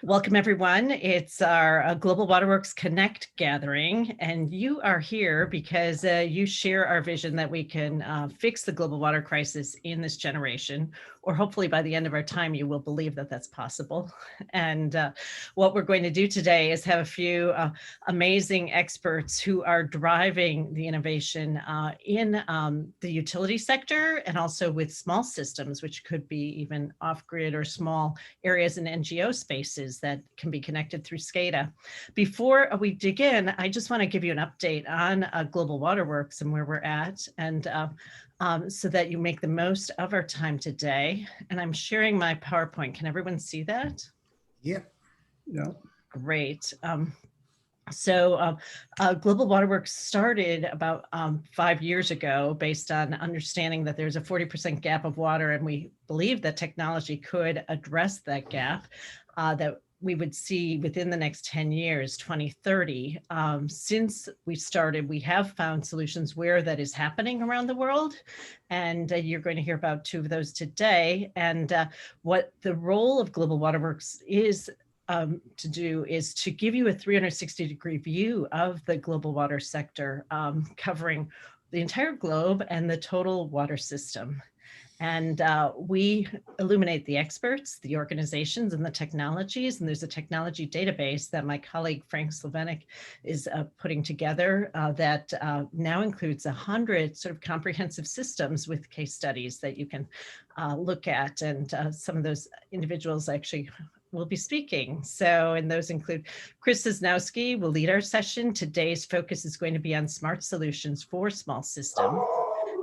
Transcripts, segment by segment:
Welcome, everyone. It's our GlobalWaterWorks CONNECT gathering, and you are here because you share our vision that we can fix the global water crisis in this generation, or hopefully by the end of our time, you will believe that that's possible. And what we're going to do today is have a few amazing experts who are driving the innovation in the utility sector and also with small systems, which could be even off-grid or small areas in NGO spaces that can be connected through SCADA. Before we dig in, I just want to give you an update on GlobalWaterWorks and where we're at, and so that you make the most of our time today. And I'm sharing my PowerPoint. Can everyone see that? Yep. Yeah. Great. GlobalWaterWorks started about 5 years ago based on understanding that there's a 40% gap of water, and we believe that technology could address that gap that we would see within the next 10 years, 2030. Since we started, we have found solutions where that is happening around the world. And you're going to hear about 2 of those today. And what the role of GlobalWaterWorks is to do is to give you a 360-degree view of the global water sector, covering the entire globe and the total water system. And we illuminate the experts, the organizations, and the technologies. And there's a technology database that my colleague Frank Slovenik is putting together that now includes 100 sort of comprehensive systems with case studies that you can look at. And some of those individuals actually will be speaking. So, and those include Chris Sosnowski will lead our session. Today's focus is going to be on smart solutions for small systems.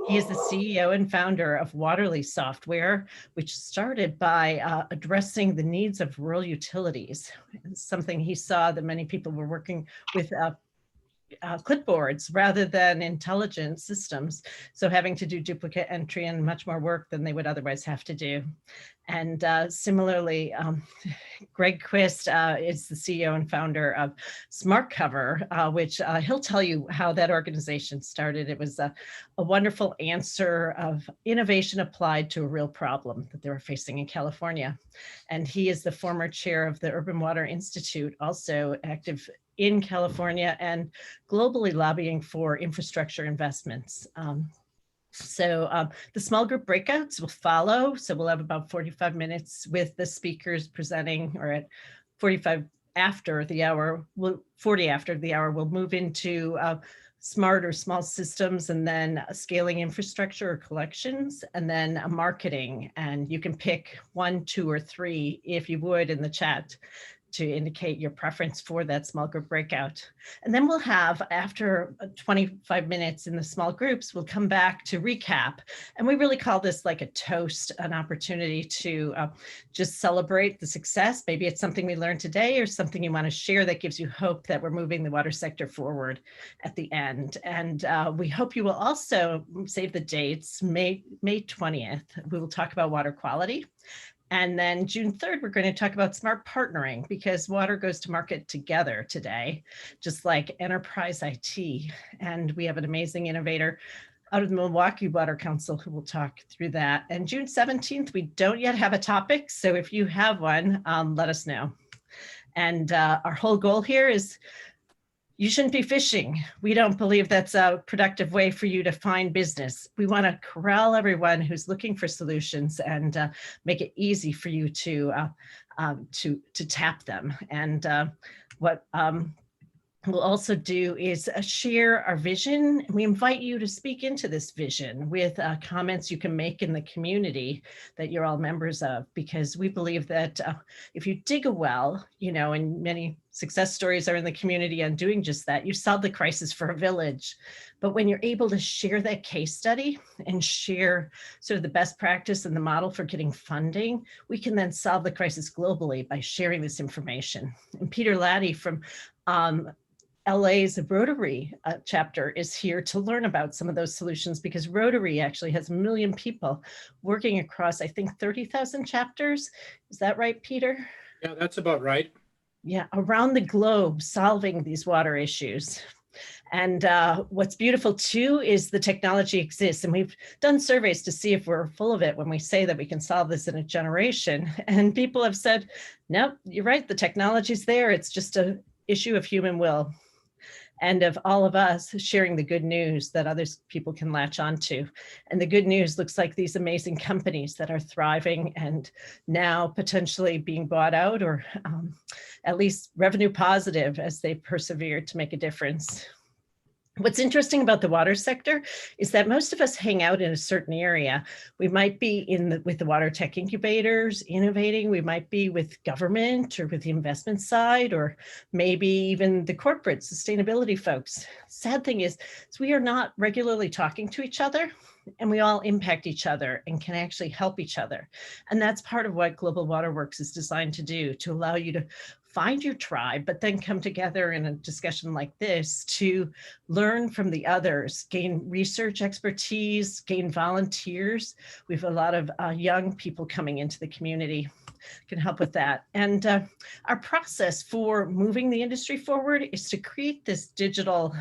He is the CEO and founder of Waterly Software, which started by addressing the needs of rural utilities. It's something he saw that many people were working with clipboards rather than intelligent systems. So having to do duplicate entry and much more work than they would otherwise have to do. And similarly, Greg Quist is the CEO and founder of SmartCover, which he'll tell you how that organization started. It was a wonderful answer of innovation applied to a real problem that they were facing in California. And he is the former chair of the Urban Water Institute, also active in California and globally lobbying for infrastructure investments. The small group breakouts will follow. So we'll have about 45 minutes with the speakers presenting, or at 45 after the hour, 40 after the hour, we'll move into smart or small systems, and then scaling infrastructure or collections, and then marketing. And you can pick 1, 2, or 3, if you would, in the chat to indicate your preference for that small group breakout. And then we'll have, after 25 minutes in the small groups, we'll come back to recap. And we really call this like a toast, an opportunity to just celebrate the success. Maybe it's something we learned today or something you want to share that gives you hope that we're moving the water sector forward at the end. And we hope you will also save the dates. May 20th, we will talk about water quality. And then June 3rd, we're going to talk about smart partnering, because water goes to market together today, just like enterprise IT. And we have an amazing innovator out of the Milwaukee Water Council who will talk through that. And June 17th, we don't yet have a topic. So if you have one, let us know. And our whole goal here is, you shouldn't be fishing. We don't believe that's a productive way for you to find business. We want to corral everyone who's looking for solutions and make it easy for you to tap them. And what we'll also do is share our vision. We invite you to speak into this vision with comments you can make in the community that you're all members of, because we believe that if you dig a well, and many success stories are in the community on doing just that, you solve the crisis for a village. But when you're able to share that case study and share sort of the best practice and the model for getting funding, we can then solve the crisis globally by sharing this information. And Peter Laddie from LA's Rotary chapter is here to learn about some of those solutions, because Rotary actually has 1 million people working across, I think, 30,000 chapters. Is that right, Peter? Yeah, that's about right. Yeah, around the globe solving these water issues. And what's beautiful too is the technology exists, and we've done surveys to see if we're full of it when we say that we can solve this in a generation. And people have said, nope, you're right, the technology's there. It's just an issue of human will and of all of us sharing the good news that other people can latch onto. And the good news looks like these amazing companies that are thriving and now potentially being bought out or at least revenue positive as they persevere to make a difference. What's interesting about the water sector is that most of us hang out in a certain area. We might be with the water tech incubators, innovating. We might be with government or with the investment side, or maybe even the corporate sustainability folks. Sad thing is we are not regularly talking to each other, and we all impact each other and can actually help each other. And that's part of what GlobalWaterWorks is designed to do, to allow you to find your tribe, but then come together in a discussion like this to learn from the others, gain research expertise, gain volunteers. We have a lot of young people coming into the community, can help with that. And our process for moving the industry forward is to create this digital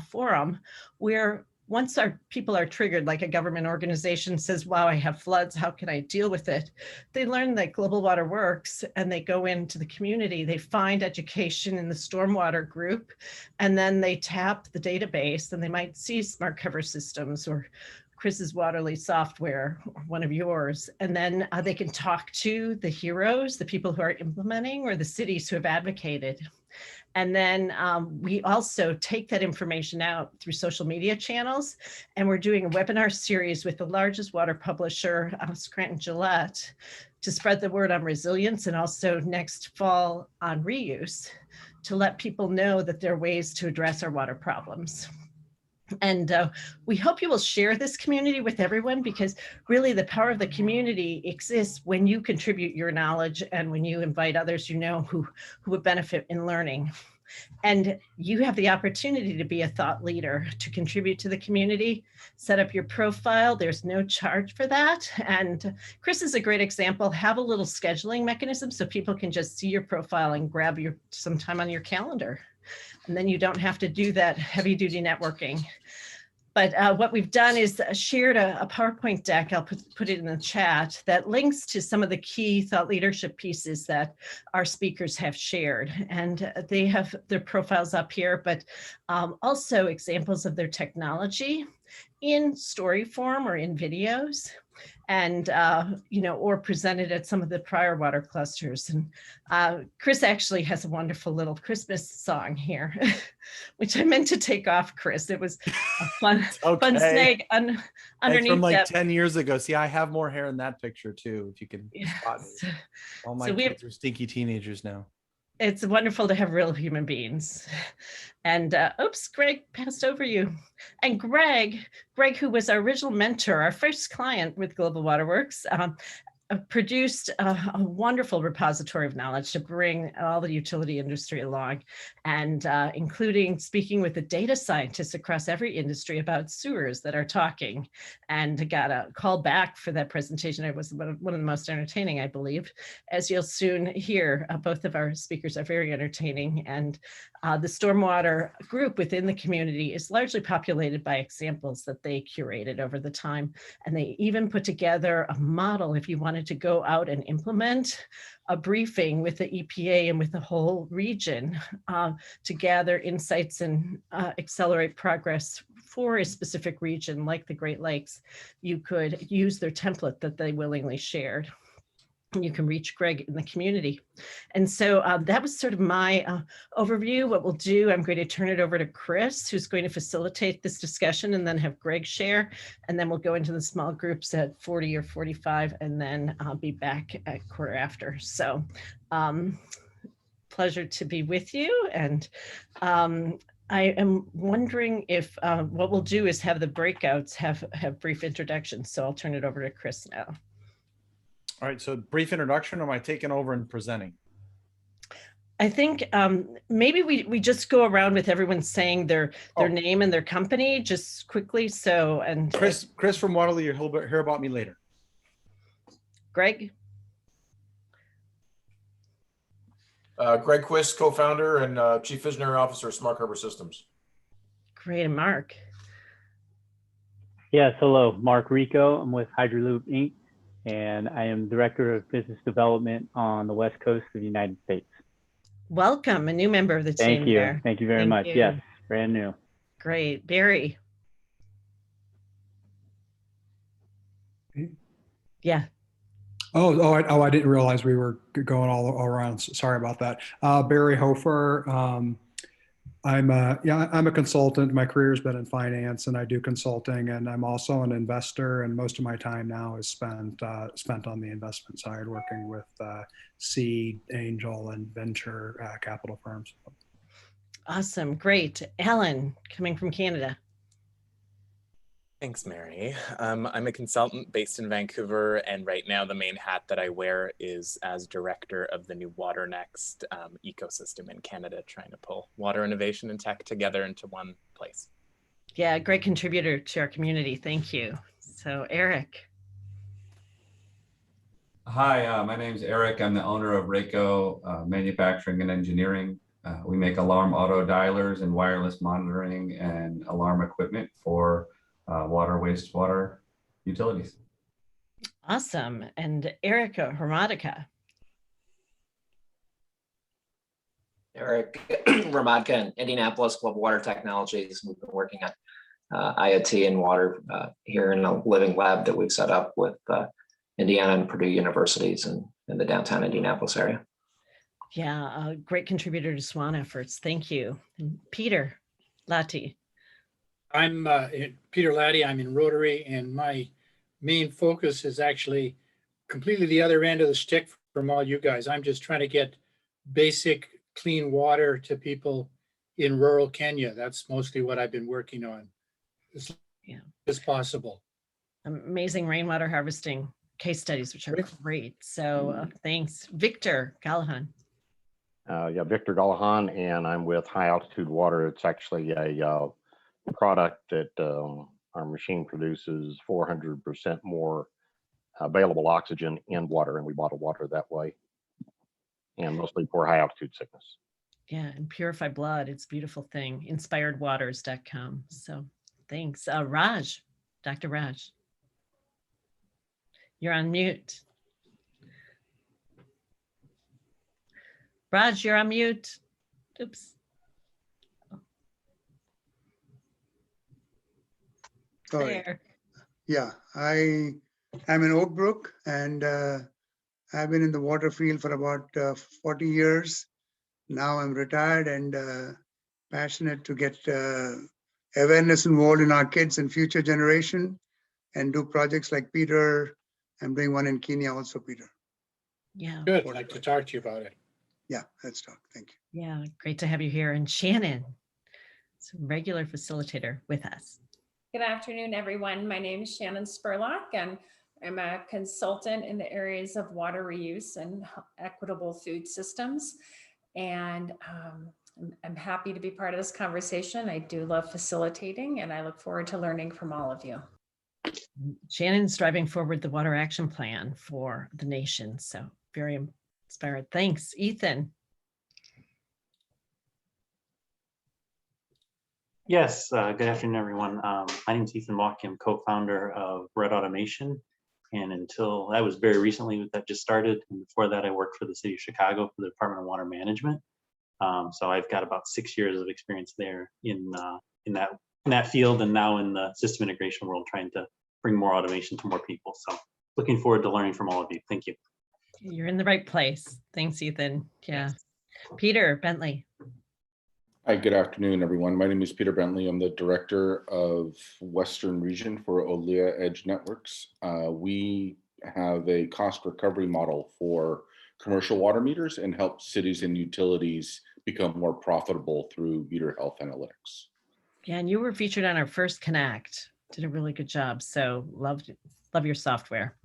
forum where once our people are triggered, like a government organization says, wow, I have floods, how can I deal with it? They learn that Global Water works and they go into the community, they find education in the stormwater group, and then they tap the database and they might see SmartCover systems or Chris's Waterly software, or one of yours, and then they can talk to the heroes, the people who are implementing, or the cities who have advocated. And then we also take that information out through social media channels. And we're doing a webinar series with the largest water publisher, Scranton Gillette, to spread the word on resilience, and also next fall on reuse, to let people know that there are ways to address our water problems. And we hope you will share this community with everyone, because really the power of the community exists when you contribute your knowledge and when you invite others you know who would benefit in learning. And you have the opportunity to be a thought leader, to contribute to the community, set up your profile. There's no charge for that. And Chris is a great example. Have a little scheduling mechanism so people can just see your profile and grab some time on your calendar. And then you don't have to do that heavy duty networking. But what we've done is shared a PowerPoint deck, I'll put it in the chat, that links to some of the key thought leadership pieces that our speakers have shared. And they have their profiles up here, but also examples of their technology in story form or in videos, and or presented at some of the prior water clusters. And Chris actually has a wonderful little Christmas song here, which I meant to take off, Chris. It was a fun, fun snag underneath. It's from like 10 years ago. See, I have more hair in that picture too, if you can spot me. All my kids are stinky teenagers now. It's wonderful to have real human beings. And oops, Greg passed over you. And Greg, who was our original mentor, our first client with GlobalWaterWorks, produced a wonderful repository of knowledge to bring all the utility industry along, and including speaking with the data scientists across every industry about sewers that are talking, and got a call back for that presentation. It was one of the most entertaining, I believe. As you'll soon hear, both of our speakers are very entertaining, and the stormwater group within the community is largely populated by examples that they curated over the time. And they even put together a model if you wanted to go out and implement a briefing with the EPA and with the whole region to gather insights and accelerate progress for a specific region like the Great Lakes. You could use their template that they willingly shared. You can reach Greg in the community. And so that was sort of my overview. What we'll do, I'm going to turn it over to Chris, who's going to facilitate this discussion, and then have Greg share. And then we'll go into the small groups at 40 or 45, and then I'll be back at quarter after. So pleasure to be with you. And I am wondering if what we'll do is have the breakouts have brief introductions. So I'll turn it over to Chris now. All right, so brief introduction, or am I taking over and presenting? I think maybe we just go around with everyone saying their name and their company just quickly. So, and Chris from Waterloo, you'll hear about me later. Greg? Greg Quist, co-founder and Chief Visionary Officer of SmartCover Systems. Great. And Mark? Yes, hello, Mark Rico. I'm with Hydroloop Inc., and I am Director of Business Development on the West Coast of the United States. Welcome, a new member of the team. Thank you. There. Thank you very much. Yes, brand new. Great. Barry? Yeah. I didn't realize we were going all around. Sorry about that. Barry Hofer. I'm a consultant. My career has been in finance, and I do consulting. And I'm also an investor. And most of my time now is spent on the investment side, working with seed, angel, and venture capital firms. Awesome. Great. Alan, coming from Canada. Thanks, Mary. I'm a consultant based in Vancouver, and right now the main hat that I wear is as director of the new WaterNext ecosystem in Canada, trying to pull water innovation and tech together into one place. Yeah, great contributor to our community. Thank you. So Eric. Hi, my name is Eric. I'm the owner of Rayco Manufacturing and Engineering. We make alarm auto dialers and wireless monitoring and alarm equipment for water, wastewater utilities. Awesome. And Erica Hermatica. Eric Ramadka in Indianapolis, Global Water Technologies. We've been working on IoT and water here in a living lab that we've set up with Indiana and Purdue universities in the downtown Indianapolis area. Yeah, a great contributor to SWAN efforts. Thank you. And Peter Latti. I'm Peter Laddie. I'm in Rotary, and my main focus is actually completely the other end of the stick from all you guys. I'm just trying to get basic clean water to people in rural Kenya. That's mostly what I've been working on as possible. Amazing rainwater harvesting case studies, which are great. So thanks. Victor Gallahan. Victor Gallahan, and I'm with High Altitude Water. It's actually a product that our machine produces 400% more available oxygen in water, and we bottle water that way, and mostly for high altitude sickness. Yeah, and purify blood. It's a beautiful thing. Inspiredwaters.com. So thanks. Raj, Dr. Raj. You're on mute. Raj, you're on mute. Oops. Sorry. There. Yeah, I am in Oak Brook, and I've been in the water field for about 40 years. Now I'm retired and passionate to get awareness involved in our kids and future generation and do projects like Peter. I'm doing one in Kenya also, Peter. Yeah. Good. I'd like to talk to you about it. Yeah, let's talk. Thank you. Yeah, great to have you here. And Shannon, some regular facilitator with us. Good afternoon, everyone. My name is Shannon Spurlock, and I'm a consultant in the areas of water reuse and equitable food systems. And I'm happy to be part of this conversation. I do love facilitating, and I look forward to learning from all of you. Shannon's driving forward the water action plan for the nation. So very inspired. Thanks, Ethan. Yes, good afternoon, everyone. My name is Ethan Walke. I'm co-founder of Red Automation. And until that was very recently that just started. And before that, I worked for the city of Chicago for the Department of Water Management. So I've got about 6 years of experience there in that field, and now in the system integration world, trying to bring more automation to more people. So looking forward to learning from all of you. Thank you. You're in the right place. Thanks, Ethan. Yeah. Peter Bentley. Hi, good afternoon, everyone. My name is Peter Bentley. I'm the Director of Western Region for Olea Edge Networks. We have a cost recovery model for commercial water meters and help cities and utilities become more profitable through meter health analytics. Yeah, and you were featured on our first Connect. Did a really good job. So love your software.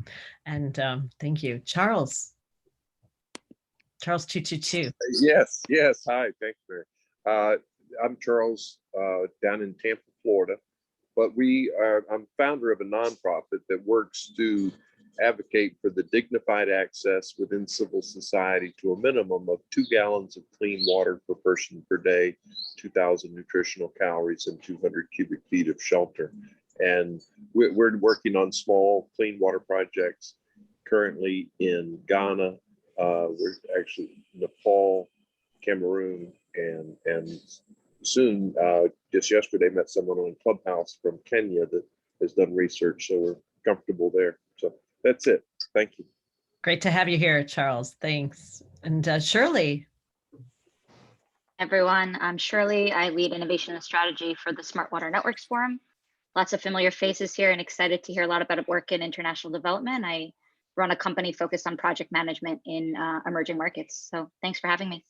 And thank you. Charles 222. Yes. Hi, thanks, Mary. I'm Charles, down in Tampa, Florida, but I'm founder of a nonprofit that works to advocate for the dignified access within civil society to a minimum of 2 gallons of clean water per person per day, 2,000 nutritional calories, and 200 cubic feet of shelter. And we're working on small clean water projects currently in Ghana. We're actually Nepal, Cameroon, and soon, just yesterday, met someone on Clubhouse from Kenya that has done research, so we're comfortable there. So that's it. Thank you. Great to have you here, Charles. Thanks. And Shirley. Everyone, I'm Shirley. I lead innovation and strategy for the Smart Water Networks Forum. Lots of familiar faces here and excited to hear a lot about work in international development. I run a company focused on project management in emerging markets. So thanks for having me.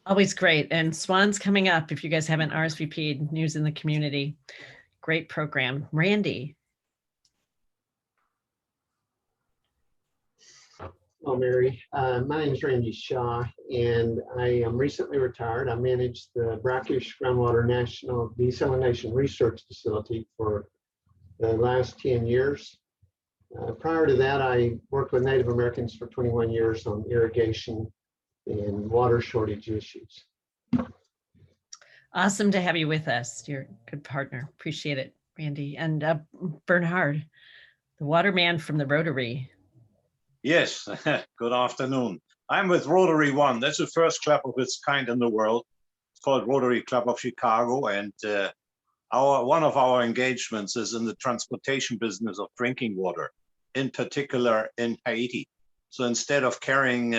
Always great. And Swan's coming up if you guys haven't RSVP'd, News in the Community. Great program. Randy. Hello, Mary. My name is Randy Shaw, and I am recently retired. I managed the Brackish Groundwater National Desalination Research Facility for the last 10 years. Prior to that, I worked with Native Americans for 21 years on irrigation and water shortage issues. Awesome to have you with us. You're a good partner. Appreciate it, Randy. And Bernhard, the waterman from the Rotary. Yes, good afternoon. I'm with Rotary One. That's the first club of its kind in the world. It's called Rotary Club of Chicago. And one of our engagements is in the transportation business of drinking water, in particular in Haiti. So instead of carrying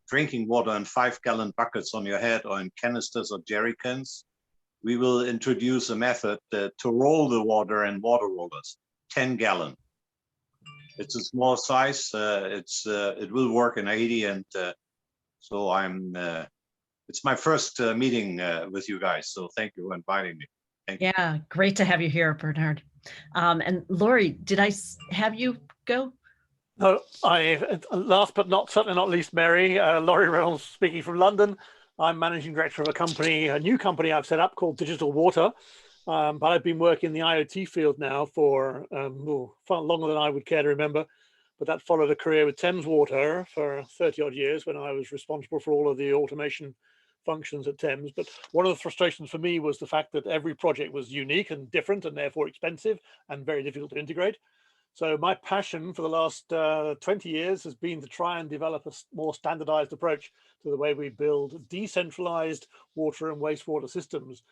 drinking water in 5-gallon buckets on your head or in canisters or jerry cans, we will introduce a method to roll the water in water rollers, 10-gallon. It's a small size. It will work in Haiti, and so it's my first meeting with you guys. So thank you for inviting me. Thank you. Yeah, great to have you here, Bernhard. And Lori, did I have you go? No, last but certainly not least, Mary, Laurie Reynolds speaking from London. I'm managing director of a new company I've set up called Digital Water. But I've been working in the IoT field now for far longer than I would care to remember. But that followed a career with Thames Water for 30 odd years when I was responsible for all of the automation functions at Thames. But one of the frustrations for me was the fact that every project was unique and different and therefore expensive and very difficult to integrate. So my passion for the last 20 years has been to try and develop a more standardized approach to the way we build decentralized water and wastewater systems.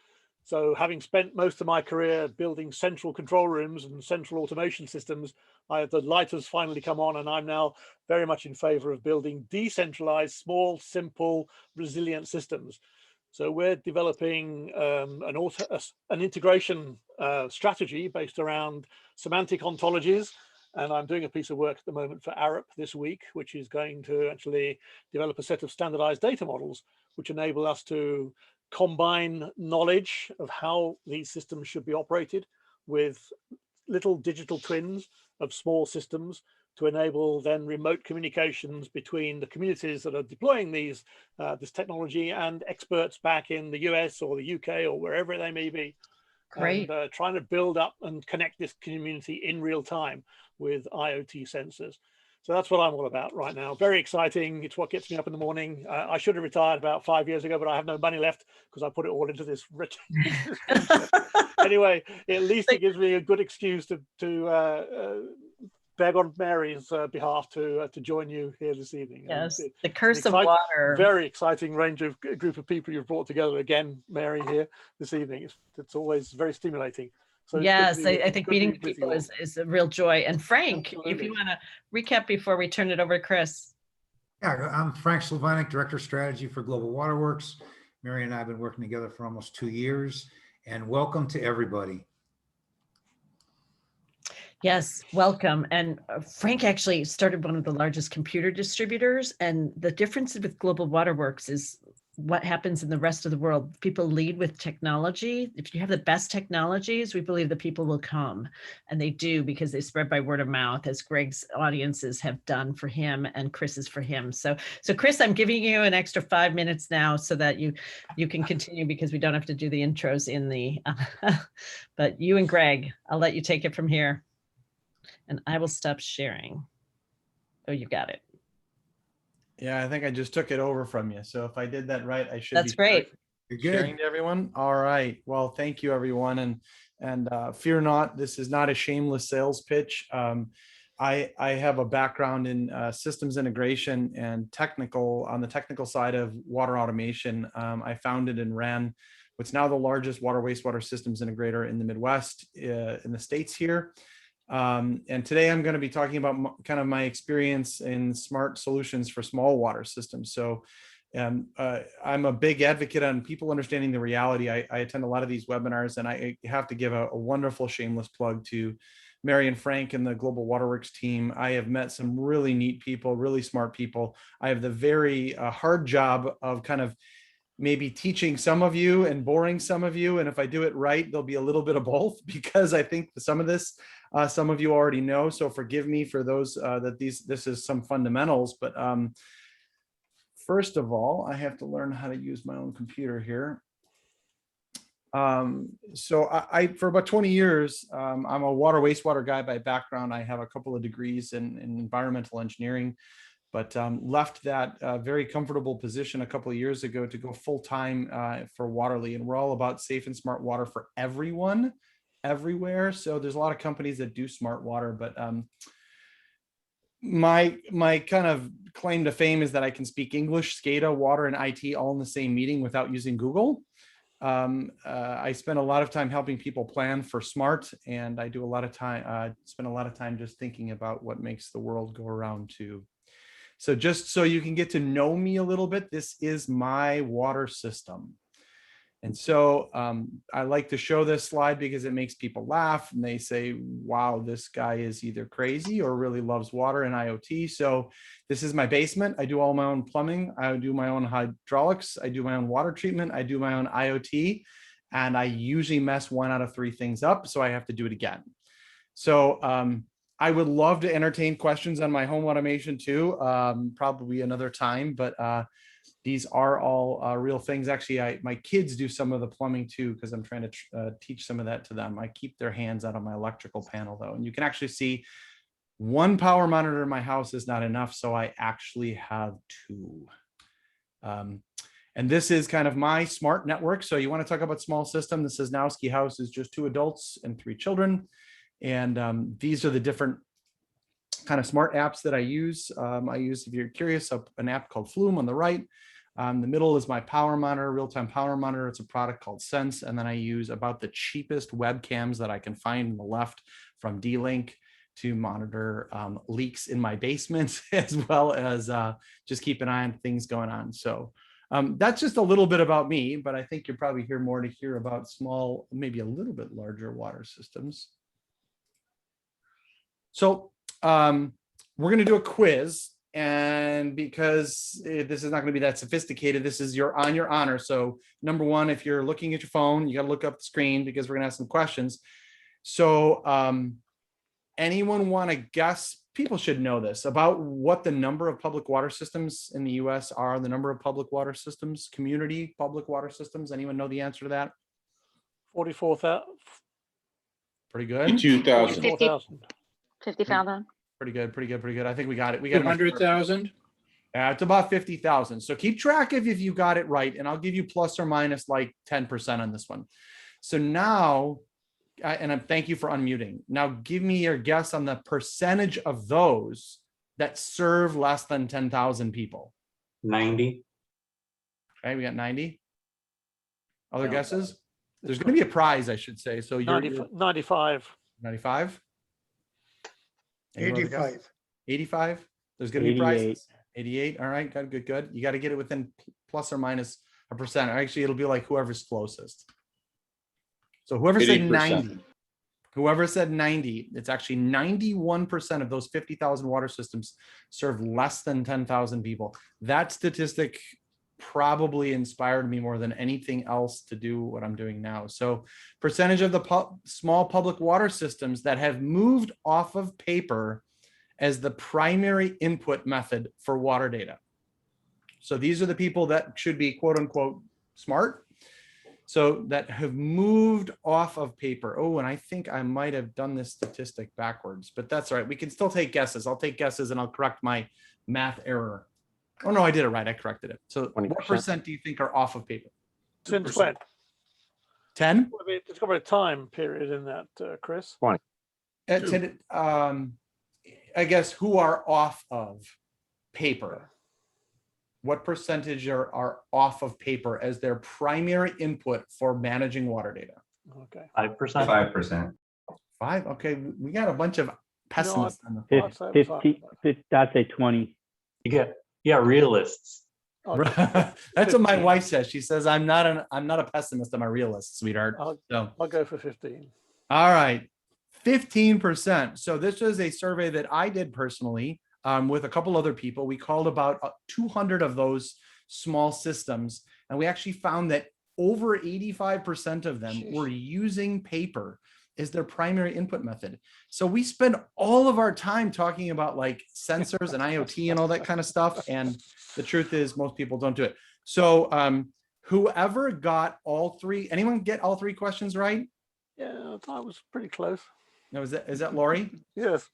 So having spent most of my career building central control rooms and central automation systems, the light has finally come on, and I'm now very much in favor of building decentralized, small, simple, resilient systems. So we're developing an integration strategy based around semantic ontologies. And I'm doing a piece of work at the moment for Arup this week, which is going to actually develop a set of standardized data models, which enable us to combine knowledge of how these systems should be operated with little digital twins of small systems to enable then remote communications between the communities that are deploying this technology and experts back in the US or the UK or wherever they may be. Great. And trying to build up and connect this community in real time with IoT sensors. So that's what I'm all about right now. Very exciting. It's what gets me up in the morning. I should have retired about 5 years ago, but I have no money left because I put it all into this rich. Anyway, at least it gives me a good excuse to beg on Mary's behalf to join you here this evening. Yes, the curse of water. Very exciting range of group of people you've brought together again, Mary, here this evening. It's always very stimulating. So yes, I think meeting people is a real joy. And Frank, absolutely, if you want to recap before we turn it over to Chris. Yeah, I'm Frank Sylvanik, Director of Strategy for GlobalWaterWorks. Mary and I have been working together for almost 2 years, and welcome to everybody. Yes, welcome. And Frank actually started one of the largest computer distributors, and the difference with GlobalWaterWorks is what happens in the rest of the world. People lead with technology. If you have the best technologies, we believe the people will come, and they do because they spread by word of mouth, as Greg's audiences have done for him and Chris's for him. So Chris, I'm giving you an extra 5 minutes now so that you can continue because we don't have to do the intros in the, but you and Greg, I'll let you take it from here. And I will stop sharing. Oh, you got it. Yeah, I think I just took it over from you. So if I did that right, I should That's be great. sharing to everyone. All right. Well, thank you, everyone. And fear not, this is not a shameless sales pitch. I have a background in systems integration and on the technical side of water automation. I founded and ran what's now the largest water wastewater systems integrator in the Midwest, in the States here. And today I'm going to be talking about kind of my experience in smart solutions for small water systems. So I'm a big advocate on people understanding the reality. I attend a lot of these webinars, and I have to give a wonderful shameless plug to Mary and Frank and the GlobalWaterWorks team. I have met some really neat people, really smart people. I have the very hard job of kind of maybe teaching some of you and boring some of you. And if I do it right, there'll be a little bit of both, because I think some of this, some of you already know. So forgive me for those that this is some fundamentals. But first of all, I have to learn how to use my own computer here. So I for about 20 years, I'm a water wastewater guy by background. I have a couple of degrees in environmental engineering, but left that very comfortable position a couple of years ago to go full-time for Waterly. And we're all about safe and smart water for everyone, everywhere. So there's a lot of companies that do smart water, but my kind of claim to fame is that I can speak English, SCADA, water, and IT all in the same meeting without using Google. I spend a lot of time helping people plan for smart, and I do a lot of time, spend a lot of time just thinking about what makes the world go around too. So just so you can get to know me a little bit, this is my water system. And so I like to show this slide because it makes people laugh, and they say, wow, this guy is either crazy or really loves water and IoT. So this is my basement. I do all my own plumbing. I do my own hydraulics. I do my own water treatment. I do my own IoT, and I usually mess 1 out of 3 things up. So I have to do it again. So I would love to entertain questions on my home automation too, probably another time, but these are all real things. Actually, my kids do some of the plumbing too, because I'm trying to teach some of that to them. I keep their hands out of my electrical panel though. And you can actually see 1 power monitor in my house is not enough. So I actually have 2. And this is kind of my smart network. So you want to talk about small system. The Sosnowski house is just 2 adults and 3 children. And these are the different kind of smart apps that I use. I use, if you're curious, an app called Flume on the right. The middle is my power monitor, real-time power monitor. It's a product called Sense. And then I use about the cheapest webcams that I can find on the left from D-Link to monitor leaks in my basement, as well as just keep an eye on things going on. So that's just a little bit about me, but I think you'll probably hear more to hear about small, maybe a little bit larger water systems. So we're going to do a quiz, and because this is not going to be that sophisticated, this is on your honor. So number 1, if you're looking at your phone, you got to look up the screen because we're going to have some questions. So anyone want to guess? People should know this about what the number of public water systems in the US are, the number of public water systems, community public water systems. Anyone know the answer to that? 44,000. Pretty good. 52,000. 50,000. Pretty good. I think we got it. We got 100,000. It's about 50,000. So keep track if you got it right, and I'll give you plus or minus like 10% on this one. So now, and thank you for unmuting. Now give me your guess on the percentage of those that serve less than 10,000 people. 90. Okay, we got 90. Other guesses? There's going to be a prize, I should say. So you're 95. 95. 85. 85. There's going to be prizes. 88. All right, good. You got to get it within plus or minus a percent. Actually, it'll be like whoever's closest. So whoever said 90, it's actually 91% of those 50,000 water systems serve less than 10,000 people. That statistic probably inspired me more than anything else to do what I'm doing now. So percentage of the small public water systems that have moved off of paper as the primary input method for water data. So these are the people that should be quote unquote smart. So that have moved off of paper. Oh, and I think I might have done this statistic backwards, but that's all right. We can still take guesses. I'll take guesses and I'll correct my math error. Oh no, I did it right. I corrected it. So 20%. what percent do you think are off of paper? Since when? 10? It's got a time period in that, Chris. 20. I guess who are off of paper? What percentage are off of paper as their primary input for managing water data? Okay. 5%. 5%. 5? Okay, we got a bunch of pessimists on the phone. 50, I'd say 20. You got realists. That's what my wife says. She says, I'm not a pessimist, I'm a realist, sweetheart. I'll go for 15. All right, 15%. So this was a survey that I did personally with a couple other people. We called about 200 of those small systems, and we actually found that over 85% of them were using paper as their primary input method. So we spend all of our time talking about like sensors and IoT and all that kind of stuff. And the truth is most people don't do it. So whoever got all three, anyone get all three questions right? Yeah, I thought it was pretty close. No, is that Lori? Yes.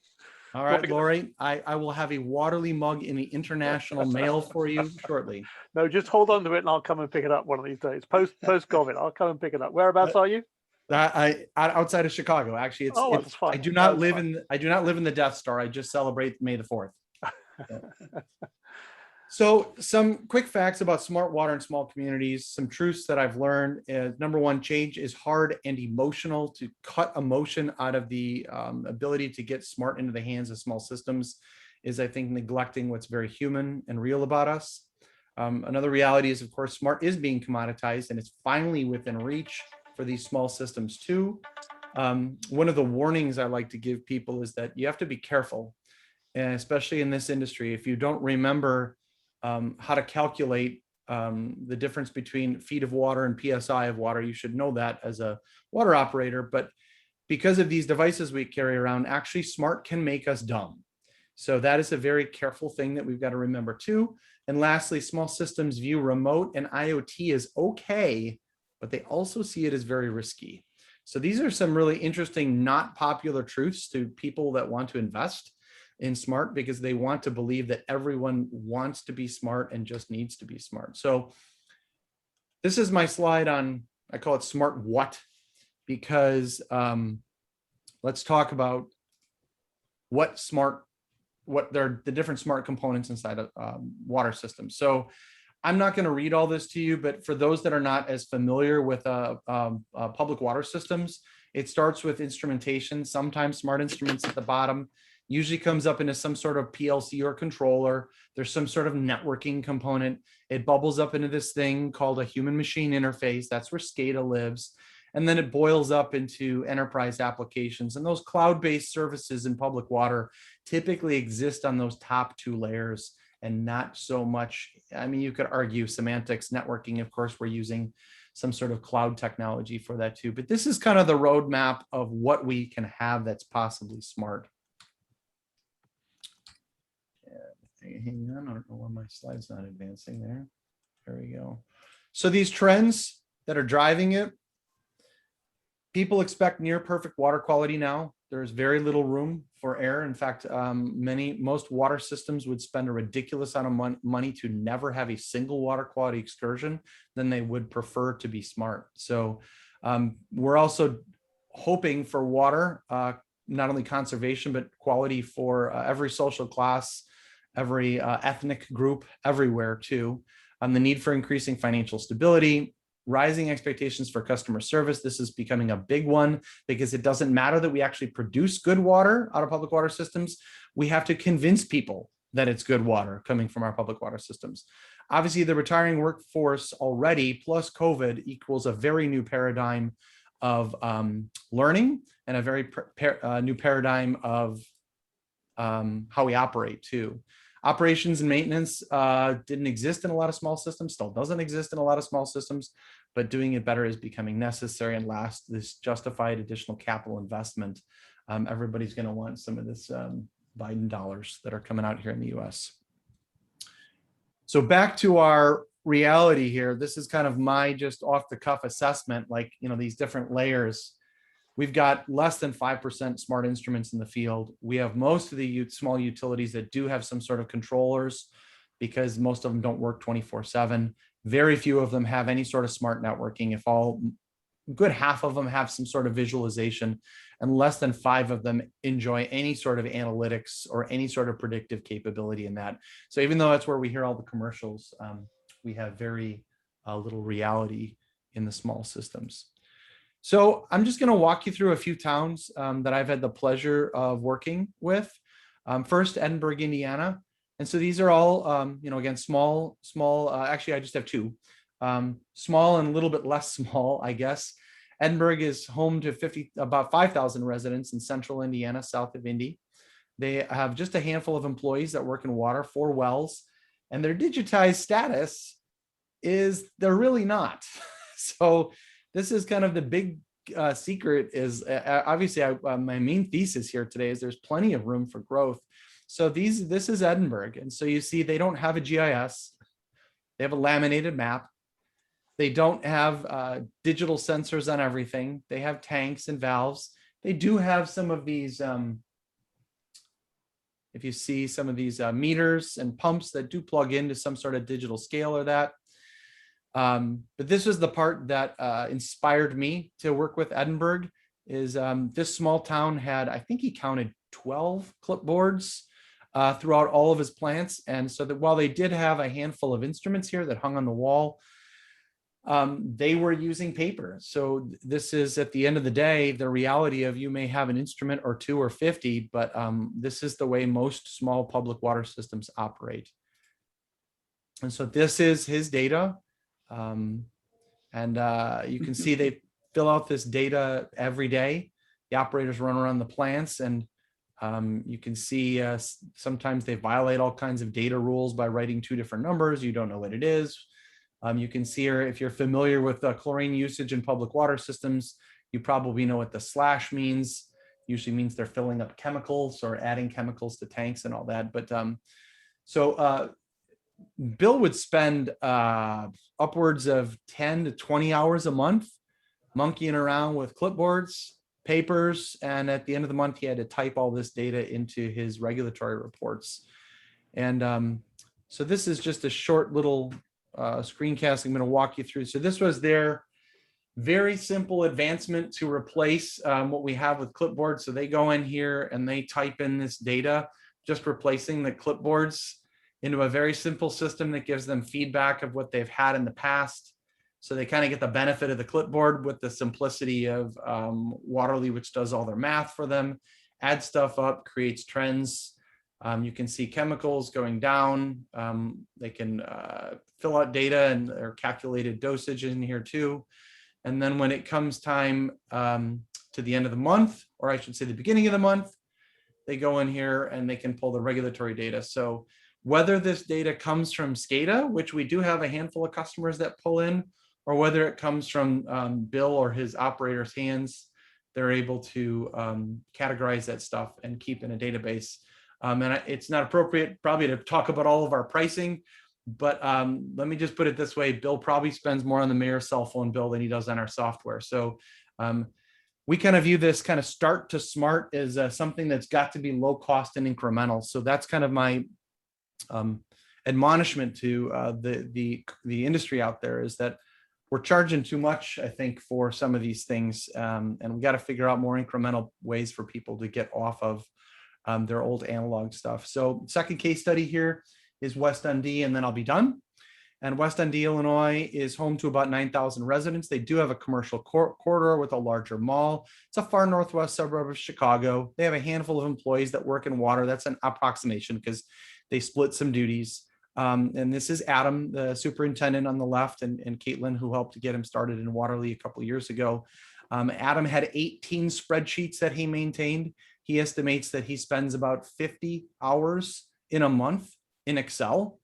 All right, Lori, I will have a Waterly mug in the international mail for you shortly. No, just hold on to it and I'll come and pick it up one of these days. Post-COVID, I'll come and pick it up. Whereabouts are you? Outside of Chicago. Actually, it's fine. I do not live in the Death Star. I just celebrate May the 4th. So some quick facts about smart water in small communities, some truths that I've learned is number one, change is hard and emotional. To cut emotion out of the ability to get smart into the hands of small systems is, I think, neglecting what's very human and real about us. Another reality is, of course, smart is being commoditized and it's finally within reach for these small systems too. One of the warnings I like to give people is that you have to be careful, and especially in this industry, if you don't remember how to calculate the difference between feet of water and PSI of water, you should know that as a water operator. But because of these devices we carry around, actually smart can make us dumb. So that is a very careful thing that we've got to remember too. And lastly, small systems view remote and IoT as okay, but they also see it as very risky. So these are some really interesting, not popular truths to people that want to invest in smart, because they want to believe that everyone wants to be smart and just needs to be smart. So this is my slide on, I call it smart what, because let's talk about what they're the different smart components inside of water systems. So I'm not going to read all this to you, but for those that are not as familiar with public water systems, it starts with instrumentation, sometimes smart instruments at the bottom, usually comes up into some sort of PLC or controller. There's some sort of networking component. It bubbles up into this thing called a human machine interface. That's where SCADA lives. And then it boils up into enterprise applications. And those cloud-based services in public water typically exist on those top two layers and not so much. I mean, you could argue semantics, networking, of course, we're using some sort of cloud technology for that too. But this is kind of the roadmap of what we can have that's possibly smart. Hang on, I don't know why my slide's not advancing there. There we go. So these trends that are driving it, people expect near perfect water quality now. There's very little room for error. In fact, most water systems would spend a ridiculous amount of money to never have a single water quality excursion. Then they would prefer to be smart. So we're also hoping for water, not only conservation, but quality for every social class, every ethnic group, everywhere too. The need for increasing financial stability, rising expectations for customer service. This is becoming a big one because it doesn't matter that we actually produce good water out of public water systems. We have to convince people that it's good water coming from our public water systems. Obviously, the retiring workforce already plus COVID equals a very new paradigm of learning and a very new paradigm of how we operate too. Operations and maintenance didn't exist in a lot of small systems, still doesn't exist in a lot of small systems, but doing it better is becoming necessary. And last, this justified additional capital investment. Everybody's going to want some of this Biden dollars that are coming out here in the US. So back to our reality here. This is kind of my just off the cuff assessment, like, these different layers. We've got less than 5% smart instruments in the field. We have most of the small utilities that do have some sort of controllers, because most of them don't work 24/7. Very few of them have any sort of smart networking. Good half of them have some sort of visualization, and less than 5 of them enjoy any sort of analytics or any sort of predictive capability in that. So even though that's where we hear all the commercials, we have very little reality in the small systems. So I'm just going to walk you through a few towns that I've had the pleasure of working with. First, Edinburgh, Indiana. And so these are all, again, small, actually, I just have 2. Small and a little bit less small, I guess. Edinburgh is home to about 5,000 residents in central Indiana, south of Indy. They have just a handful of employees that work in water, 4 wells, and their digitized status is they're really not. So this is kind of the big secret is obviously my main thesis here today is there's plenty of room for growth. So this is Edinburgh. And so you see they don't have a GIS. They have a laminated map. They don't have digital sensors on everything. They have tanks and valves. They do have some of these, if you see some of these meters and pumps that do plug into some sort of digital scale or that. But this was the part that inspired me to work with Edinburgh is this small town had, I think he counted 12 clipboards throughout all of his plants. And so that while they did have a handful of instruments here that hung on the wall, they were using paper. So this is at the end of the day, the reality of you may have an instrument or 2 or 50, but this is the way most small public water systems operate. And so this is his data. You can see they fill out this data every day. The operators run around the plants, and you can see sometimes they violate all kinds of data rules by writing 2 different numbers. You don't know what it is. You can see here, if you're familiar with chlorine usage in public water systems, you probably know what the slash means. Usually means they're filling up chemicals or adding chemicals to tanks and all that. But Bill would spend upwards of 10 to 20 hours a month monkeying around with clipboards, papers, and at the end of the month, he had to type all this data into his regulatory reports. And so this is just a short little screencast I'm going to walk you through. So this was their very simple advancement to replace what we have with clipboards. So they go in here and they type in this data, just replacing the clipboards into a very simple system that gives them feedback of what they've had in the past. So they kind of get the benefit of the clipboard with the simplicity of Waterly, which does all their math for them, adds stuff up, creates trends. You can see chemicals going down. They can fill out data and their calculated dosage in here too. And then when it comes time to the end of the month, or I should say the beginning of the month, they go in here and they can pull the regulatory data. So whether this data comes from SCADA, which we do have a handful of customers that pull in, or whether it comes from Bill or his operator's hands, they're able to categorize that stuff and keep in a database. And it's not appropriate probably to talk about all of our pricing, but let me just put it this way. Bill probably spends more on the mayor's cell phone bill than he does on our software. So we kind of view this kind of start to smart as something that's got to be low cost and incremental. So that's kind of my admonishment to the industry out there, is that we're charging too much, I think, for some of these things. And we got to figure out more incremental ways for people to get off of their old analog stuff. So second case study here is West Dundee, and then I'll be done. And West Dundee, Illinois is home to about 9,000 residents. They do have a commercial corridor with a larger mall. It's a far northwest suburb of Chicago. They have a handful of employees that work in water. That's an approximation because they split some duties. And this is Adam, the superintendent on the left, and Caitlin, who helped to get him started in Waterly a couple of years ago. Adam had 18 spreadsheets that he maintained. He estimates that he spends about 50 hours in a month in Excel,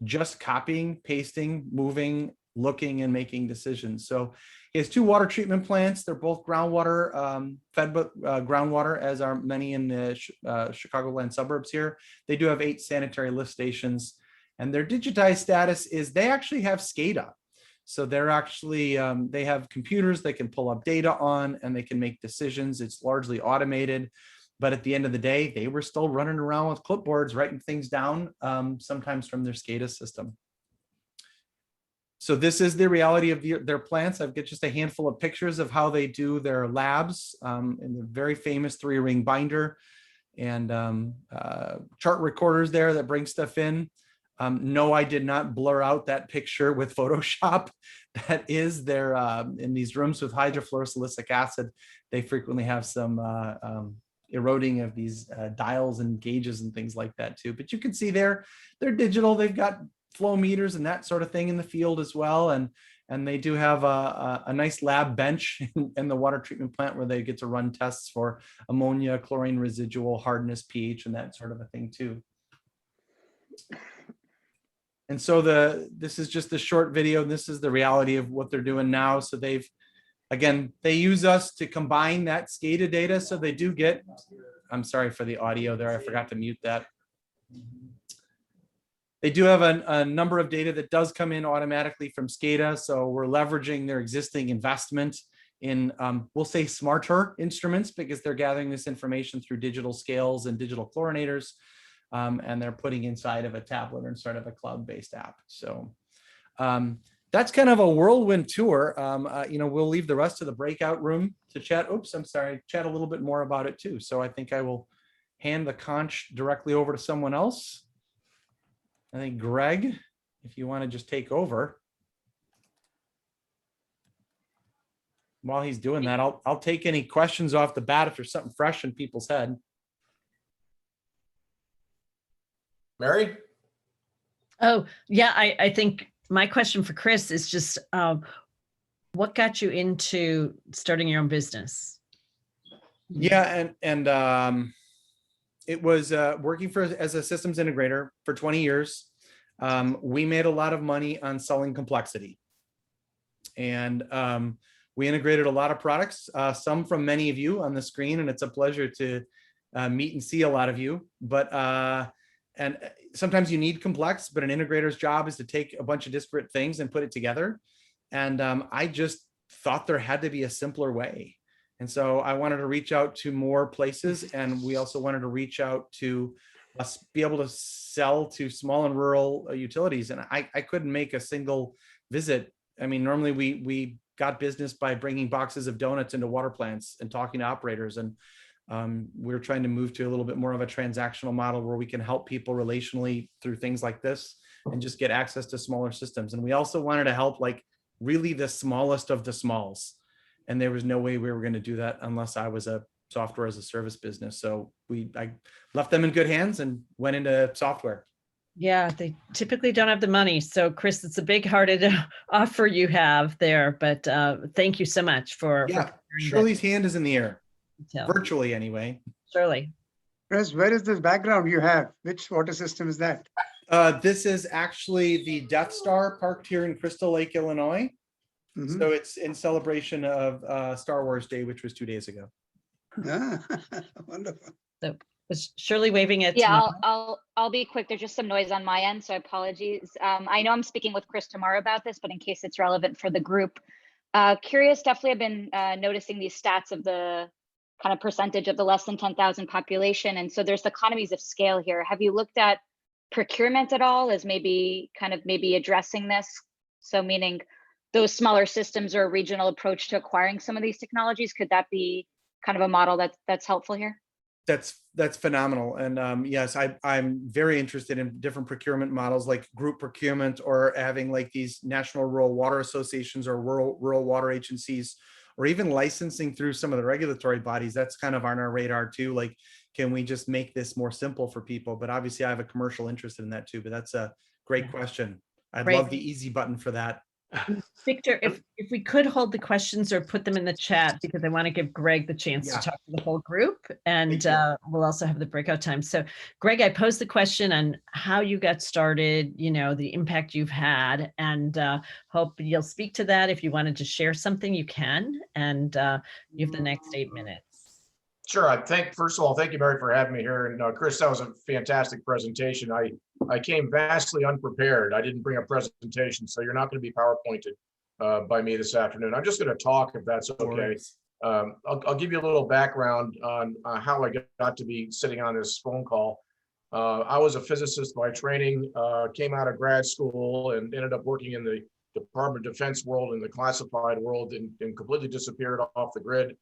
just copying, pasting, moving, looking, and making decisions. So he has 2 water treatment plants. They're both groundwater, fed groundwater, as are many in the Chicagoland suburbs here. They do have 8 sanitary lift stations. And their digitized status is they actually have SCADA. So they're actually, they have computers they can pull up data on and they can make decisions. It's largely automated. But at the end of the day, they were still running around with clipboards, writing things down, sometimes from their SCADA system. So this is the reality of their plants. I've got just a handful of pictures of how they do their labs in the very famous 3-ring binder and chart recorders there that bring stuff in. No, I did not blur out that picture with Photoshop. That is their, in these rooms with hydrofluorosilicic acid, they frequently have some eroding of these dials and gauges and things like that too. But you can see they're digital. They've got flow meters and that sort of thing in the field as well. And they do have a nice lab bench in the water treatment plant where they get to run tests for ammonia, chlorine residual, hardness, pH, and that sort of a thing too. And so this is just a short video. And this is the reality of what they're doing now. So they use us to combine that SCADA data. So they do get, I'm sorry for the audio there. I forgot to mute that. They do have a number of data that does come in automatically from SCADA. So we're leveraging their existing investment in, we'll say, smarter instruments because they're gathering this information through digital scales and digital chlorinators. And they're putting inside of a tablet or sort of a cloud-based app. So that's kind of a whirlwind tour. We'll leave the rest of the breakout room to chat. Oops, I'm sorry, chat a little bit more about it too. So I think I will hand the conch directly over to someone else. I think Greg, if you want to just take over. While he's doing that, I'll take any questions off the bat if there's something fresh in people's head. Mary? Oh, yeah, I think my question for Chris is just what got you into starting your own business? Yeah, and it was working as a systems integrator for 20 years. We made a lot of money on selling complexity. And we integrated a lot of products, some from many of you on the screen, and it's a pleasure to meet and see a lot of you. But and sometimes you need complex, but an integrator's job is to take a bunch of disparate things and put it together. And I just thought there had to be a simpler way. And so I wanted to reach out to more places. And we also wanted to reach out to be able to sell to small and rural utilities. And I couldn't make a single visit. I mean, normally we got business by bringing boxes of donuts into water plants and talking to operators. And we're trying to move to a little bit more of a transactional model where we can help people relationally through things like this and just get access to smaller systems. And we also wanted to help like really the smallest of the smalls. And there was no way we were going to do that unless I was a software as a service business. So I left them in good hands and went into software. Yeah, they typically don't have the money. So Chris, it's a big-hearted offer you have there, but thank you so much for Shirley's hand is in the air, virtually anyway. Shirley. Chris, where is this background you have? Which water system is that? This is actually the Death Star parked here in Crystal Lake, Illinois. Mm-hmm. So it's in celebration of Star Wars Day, which was 2 days ago. Ah, wonderful. So was Shirley waving at? Yeah, I'll be quick. There's just some noise on my end, so apologies. I know I'm speaking with Chris tomorrow about this, but in case it's relevant for the group, curious. Definitely, I've been noticing these stats of the kind of percentage of the less than 10,000 population, and so there's economies of scale here. Have you looked at procurement at all as maybe addressing this? So meaning those smaller systems or a regional approach to acquiring some of these technologies, could that be kind of a model that's helpful here? That's phenomenal. And yes, I'm very interested in different procurement models like group procurement or having like these national rural water associations or rural water agencies, or even licensing through some of the regulatory bodies. That's kind of on our radar too. Like, can we just make this more simple for people? But obviously I have a commercial interest in that too, but that's a great question. I'd love the easy button for that. Victor, if we could hold the questions or put them in the chat, because I want to give Greg the chance to talk to the whole group, and we'll also have the breakout time. So Greg, I posed the question on how you got started, the impact you've had, and hope you'll speak to that. If you wanted to share something, you can, and you have the next 8 minutes. Sure. First of all, thank you, Mary, for having me here. And Chris, that was a fantastic presentation. I came vastly unprepared. I didn't bring a presentation, so you're not going to be PowerPointed by me this afternoon. I'm just going to talk, if that's okay. I'll give you a little background on how I got to be sitting on this phone call. I was a physicist by training, came out of grad school and ended up working in the Department of Defense world and the classified world, and completely disappeared off the grid,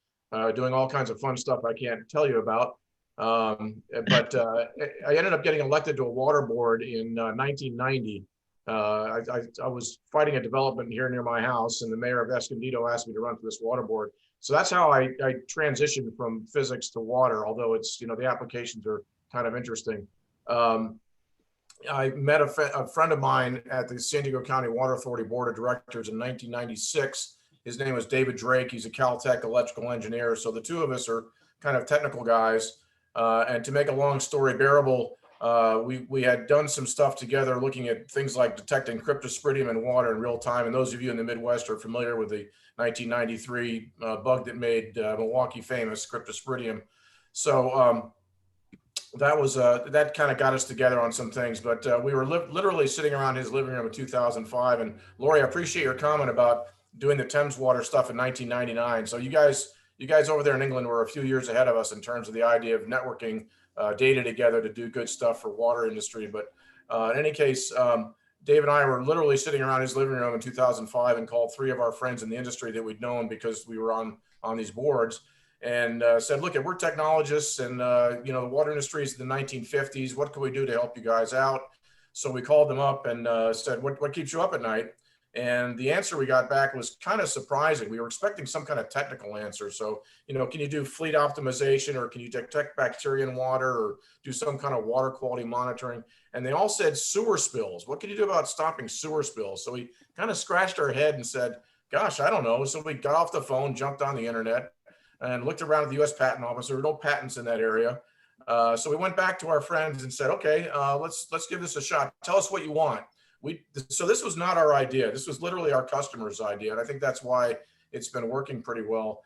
doing all kinds of fun stuff I can't tell you about. But I ended up getting elected to a water board in 1990. I was fighting a development here near my house, and the mayor of Escondido asked me to run for this water board. So that's how I transitioned from physics to water, although it's, the applications are kind of interesting. I met a friend of mine at the San Diego County Water Authority Board of Directors in 1996. His name was David Drake. He's a Caltech electrical engineer. So the two of us are kind of technical guys. And to make a long story bearable, we had done some stuff together looking at things like detecting cryptosporidium in water in real time. And those of you in the Midwest are familiar with the 1993 bug that made Milwaukee famous, cryptosporidium. So that kind of got us together on some things, but we were literally sitting around his living room in 2005. And Lori, I appreciate your comment about doing the Thames water stuff in 1999. So you guys over there in England were a few years ahead of us in terms of the idea of networking data together to do good stuff for water industry. But in any case, Dave and I were literally sitting around his living room in 2005 and called three of our friends in the industry that we'd known because we were on these boards, and said, look, we're technologists, and the water industry is in the 1950s. What can we do to help you guys out? So we called them up and said, what keeps you up at night? And the answer we got back was kind of surprising. We were expecting some kind of technical answer. So, can you do fleet optimization, or can you detect bacteria in water, or do some kind of water quality monitoring? And they all said sewer spills. What can you do about stopping sewer spills? So we kind of scratched our head and said, gosh, I don't know. So we got off the phone, jumped on the internet, and looked around at the U.S. Patent Office. There were no patents in that area. So we went back to our friends and said, okay, let's give this a shot. Tell us what you want. So this was not our idea. This was literally our customer's idea. And I think that's why it's been working pretty well.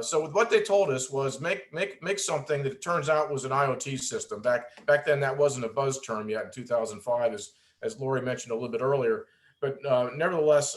So with what they told us was make something that it turns out was an IoT system. Back then, that wasn't a buzz term yet in 2005, as Lori mentioned a little bit earlier. But nevertheless,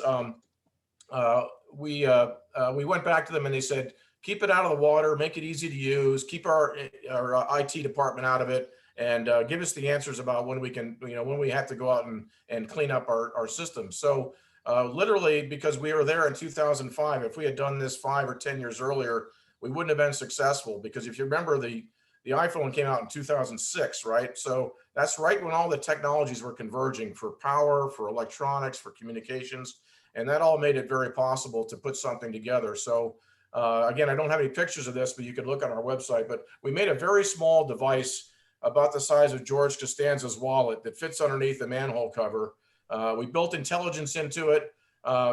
we went back to them and they said, keep it out of the water, make it easy to use, keep our IT department out of it, and give us the answers about when we can, when we have to go out and clean up our system. So literally, because we were there in 2005, if we had done this 5 or 10 years earlier, we wouldn't have been successful, because if you remember, the iPhone came out in 2006, right? So that's right when all the technologies were converging for power, for electronics, for communications, and that all made it very possible to put something together. So again, I don't have any pictures of this, but you could look on our website. But we made a very small device about the size of George Costanza's wallet that fits underneath the manhole cover. We built intelligence into it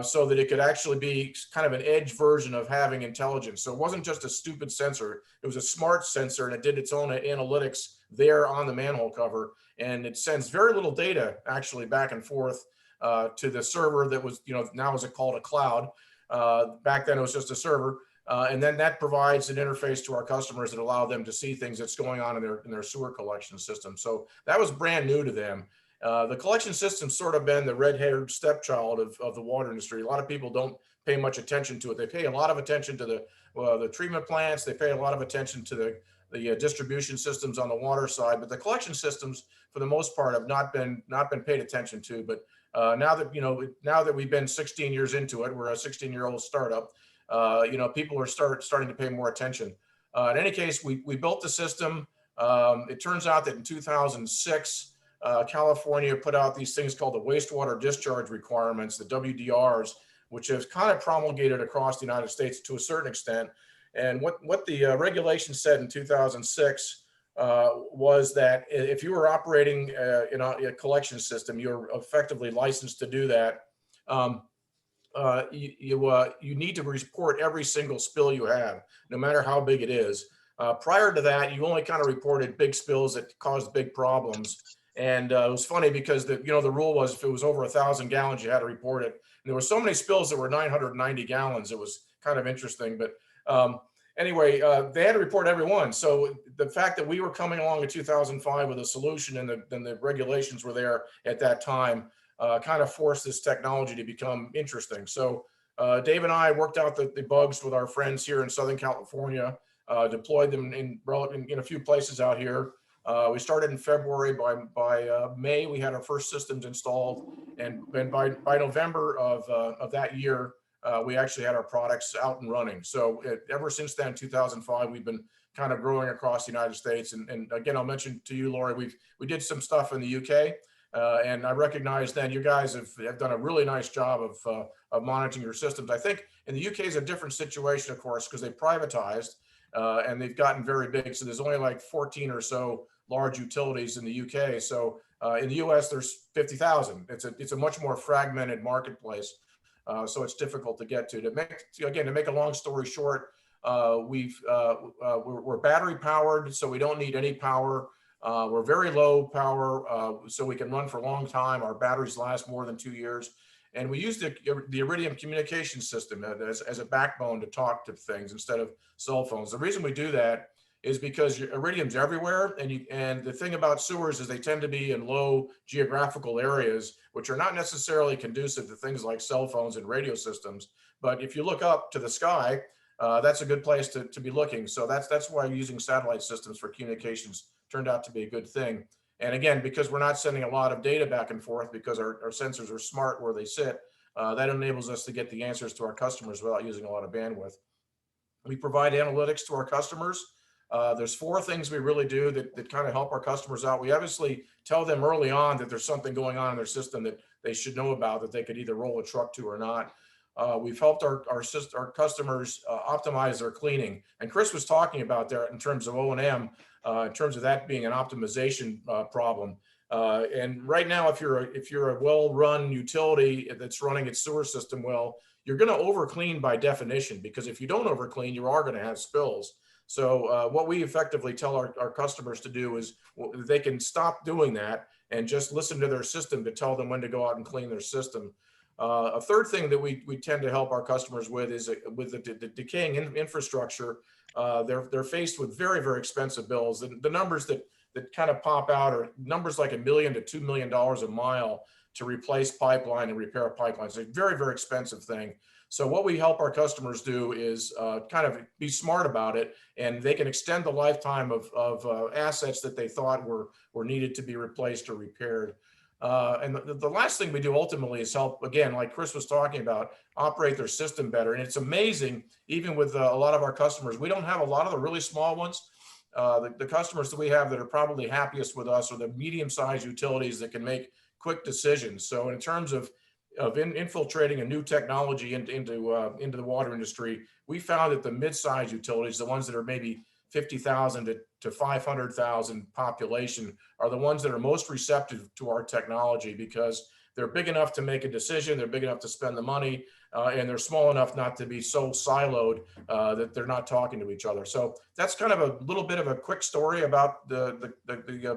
so that it could actually be kind of an edge version of having intelligence. So it wasn't just a stupid sensor. It was a smart sensor, and it did its own analytics there on the manhole cover. And it sends very little data actually back and forth to the server that was, now is it called a cloud. Back then it was just a server. And then that provides an interface to our customers that allow them to see things that's going on in their sewer collection system. So that was brand new to them. The collection system's sort of been the red-haired stepchild of the water industry. A lot of people don't pay much attention to it. They pay a lot of attention to the treatment plants. They pay a lot of attention to the distribution systems on the water side, but the collection systems, for the most part, have not been paid attention to. But now that we've been 16 years into it, we're a 16-year-old startup. People are starting to pay more attention. In any case, we built the system. It turns out that in 2006, California put out these things called the wastewater discharge requirements, the WDRs, which have kind of promulgated across the United States to a certain extent. And what the regulation said in 2006 was that if you were operating in a collection system, you're effectively licensed to do that. You need to report every single spill you have, no matter how big it is. Prior to that, you only kind of reported big spills that caused big problems. And it was funny because the rule was if it was over 1,000 gallons, you had to report it. And there were so many spills that were 990 gallons. It was kind of interesting. But anyway, they had to report everyone. So the fact that we were coming along in 2005 with a solution and the regulations were there at that time kind of forced this technology to become interesting. So Dave and I worked out the bugs with our friends here in Southern California, deployed them in a few places out here. We started in February. By May, we had our first systems installed, and by November of that year, we actually had our products out and running. So ever since then, 2005, we've been kind of growing across the United States. And again, I'll mention to you, Lori, we did some stuff in the UK, and I recognize then you guys have done a really nice job of monitoring your systems. I think in the UK is a different situation, of course, because they privatized and they've gotten very big. So there's only like 14 or so large utilities in the UK. So in the US, there's 50,000. It's a much more fragmented marketplace. So it's difficult to get to. To make a long story short, we're battery powered, so we don't need any power. We're very low power, so we can run for a long time. Our batteries last more than 2 years. And we use the Iridium communication system as a backbone to talk to things instead of cell phones. The reason we do that is because Iridium's everywhere, and the thing about sewers is they tend to be in low geographical areas, which are not necessarily conducive to things like cell phones and radio systems. But if you look up to the sky, that's a good place to be looking. So that's why using satellite systems for communications turned out to be a good thing. And again, because we're not sending a lot of data back and forth, because our sensors are smart where they sit, that enables us to get the answers to our customers without using a lot of bandwidth. We provide analytics to our customers. There's 4 things we really do that kind of help our customers out. We obviously tell them early on that there's something going on in their system that they should know about, that they could either roll a truck to or not. We've helped our customers optimize their cleaning. And Chris was talking about that in terms of O&M, in terms of that being an optimization problem. And right now, if you're a well-run utility that's running its sewer system well, you're going to overclean by definition, because if you don't overclean, you are going to have spills. So what we effectively tell our customers to do is they can stop doing that and just listen to their system to tell them when to go out and clean their system. A third thing that we tend to help our customers with is with the decaying infrastructure. They're faced with very, very expensive bills. The numbers that kind of pop out are numbers like $1 million to $2 million a mile to replace pipeline and repair a pipeline. It's a very, very expensive thing. So what we help our customers do is kind of be smart about it, and they can extend the lifetime of assets that they thought were needed to be replaced or repaired. And the last thing we do ultimately is help, again, like Chris was talking about, operate their system better. And it's amazing, even with a lot of our customers, we don't have a lot of the really small ones. The customers that we have that are probably happiest with us are the medium-sized utilities that can make quick decisions. So in terms of infiltrating a new technology into the water industry, we found that the mid-sized utilities, the ones that are maybe 50,000 to 500,000 population, are the ones that are most receptive to our technology, because they're big enough to make a decision, they're big enough to spend the money, and they're small enough not to be so siloed that they're not talking to each other. So that's kind of a little bit of a quick story about the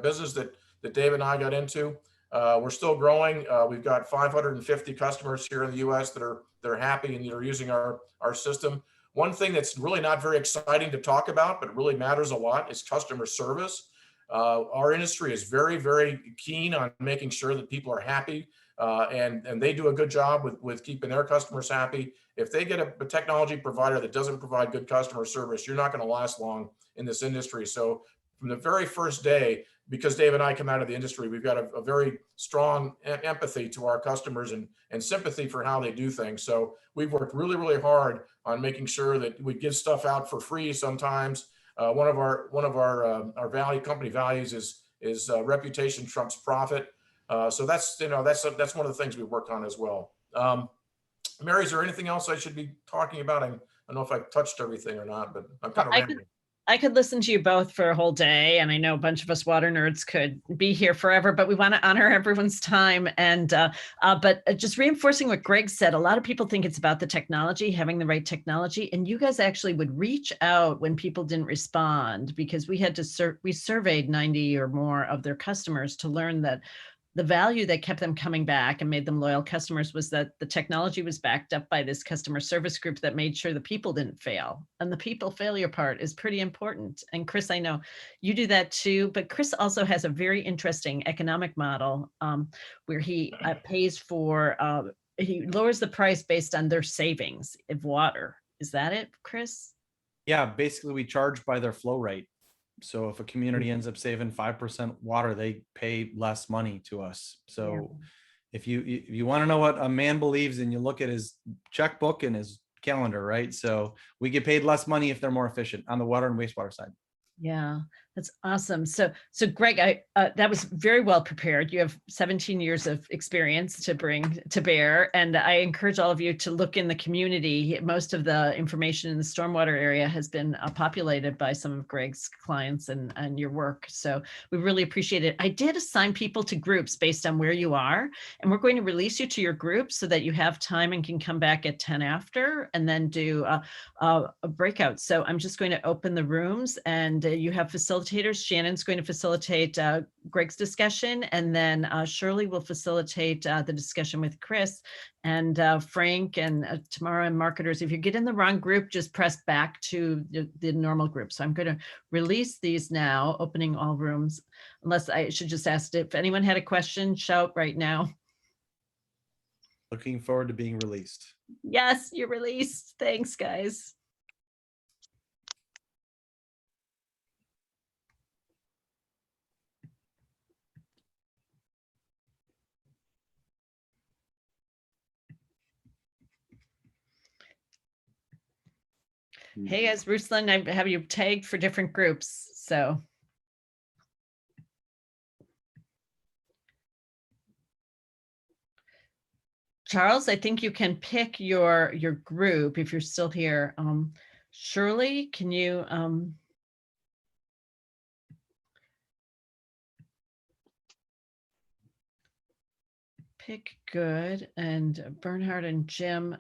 business that Dave and I got into. We're still growing. We've got 550 customers here in the US that are happy and that are using our system. One thing that's really not very exciting to talk about, but really matters a lot, is customer service. Our industry is very, very keen on making sure that people are happy, and they do a good job with keeping their customers happy. If they get a technology provider that doesn't provide good customer service, you're not going to last long in this industry. So from the very first day, because Dave and I come out of the industry, we've got a very strong empathy to our customers and sympathy for how they do things. So we've worked really, really hard on making sure that we give stuff out for free sometimes. One of our company values is reputation trumps profit. So that's one of the things we work on as well. Mary, is there anything else I should be talking about? I don't know if I've touched everything or not, but I'm kind of rambling. I could listen to you both for a whole day, and I know a bunch of us water nerds could be here forever, but we want to honor everyone's time. And but just reinforcing what Greg said, a lot of people think it's about the technology, having the right technology, and you guys actually would reach out when people didn't respond, because we had to we surveyed 90 or more of their customers to learn that the value that kept them coming back and made them loyal customers was that the technology was backed up by this customer service group that made sure the people didn't fail. And the people failure part is pretty important. And Chris, I know you do that too, but Chris also has a very interesting economic model where he pays for, he lowers the price based on their savings of water. Is that it, Chris? Yeah, basically we charge by their flow rate. So if a community ends up saving 5% water, they pay less money to us. So if you want to know what a man believes, and you look at his checkbook and his calendar, right? So we get paid less money if they're more efficient on the water and wastewater side. Yeah, that's awesome. So Greg, that was very well prepared. You have 17 years of experience to bring to bear, and I encourage all of you to look in the community. Most of the information in the stormwater area has been populated by some of Greg's clients and your work. So we really appreciate it. I did assign people to groups based on where you are, and we're going to release you to your group so that you have time and can come back at 10 after and then do a breakout. So I'm just going to open the rooms, and you have facilitators. Shannon's going to facilitate Greg's discussion, and then Shirley will facilitate the discussion with Chris, and Frank and Tamara and marketers. If you get in the wrong group, just press back to the normal group. So I'm going to release these now, opening all rooms, unless I should just ask if anyone had a question, shout right now. Looking forward to being released. Yes, you're released. Thanks, guys. Hey guys, Ruslan, I have you tagged for different groups, so. Charles, I think you can pick your group if you're still here. Shirley, can you pick good? And Bernhard and Jim,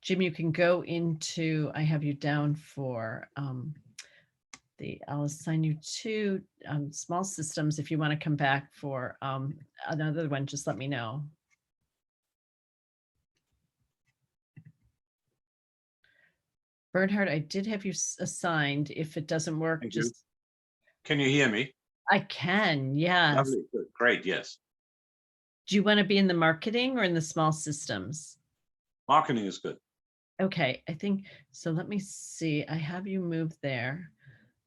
Jim, you can go into, I have you down for I'll assign you to small systems. If you want to come back for another one, just let me know. Bernhard, I did have you assigned. If it doesn't work, Thank just. you. Can you hear me? I can, yes. Lovely. Good. Great, yes. Do you want to be in the marketing or in the small systems? Marketing is good. Okay, I think, so let me see. I have you move there.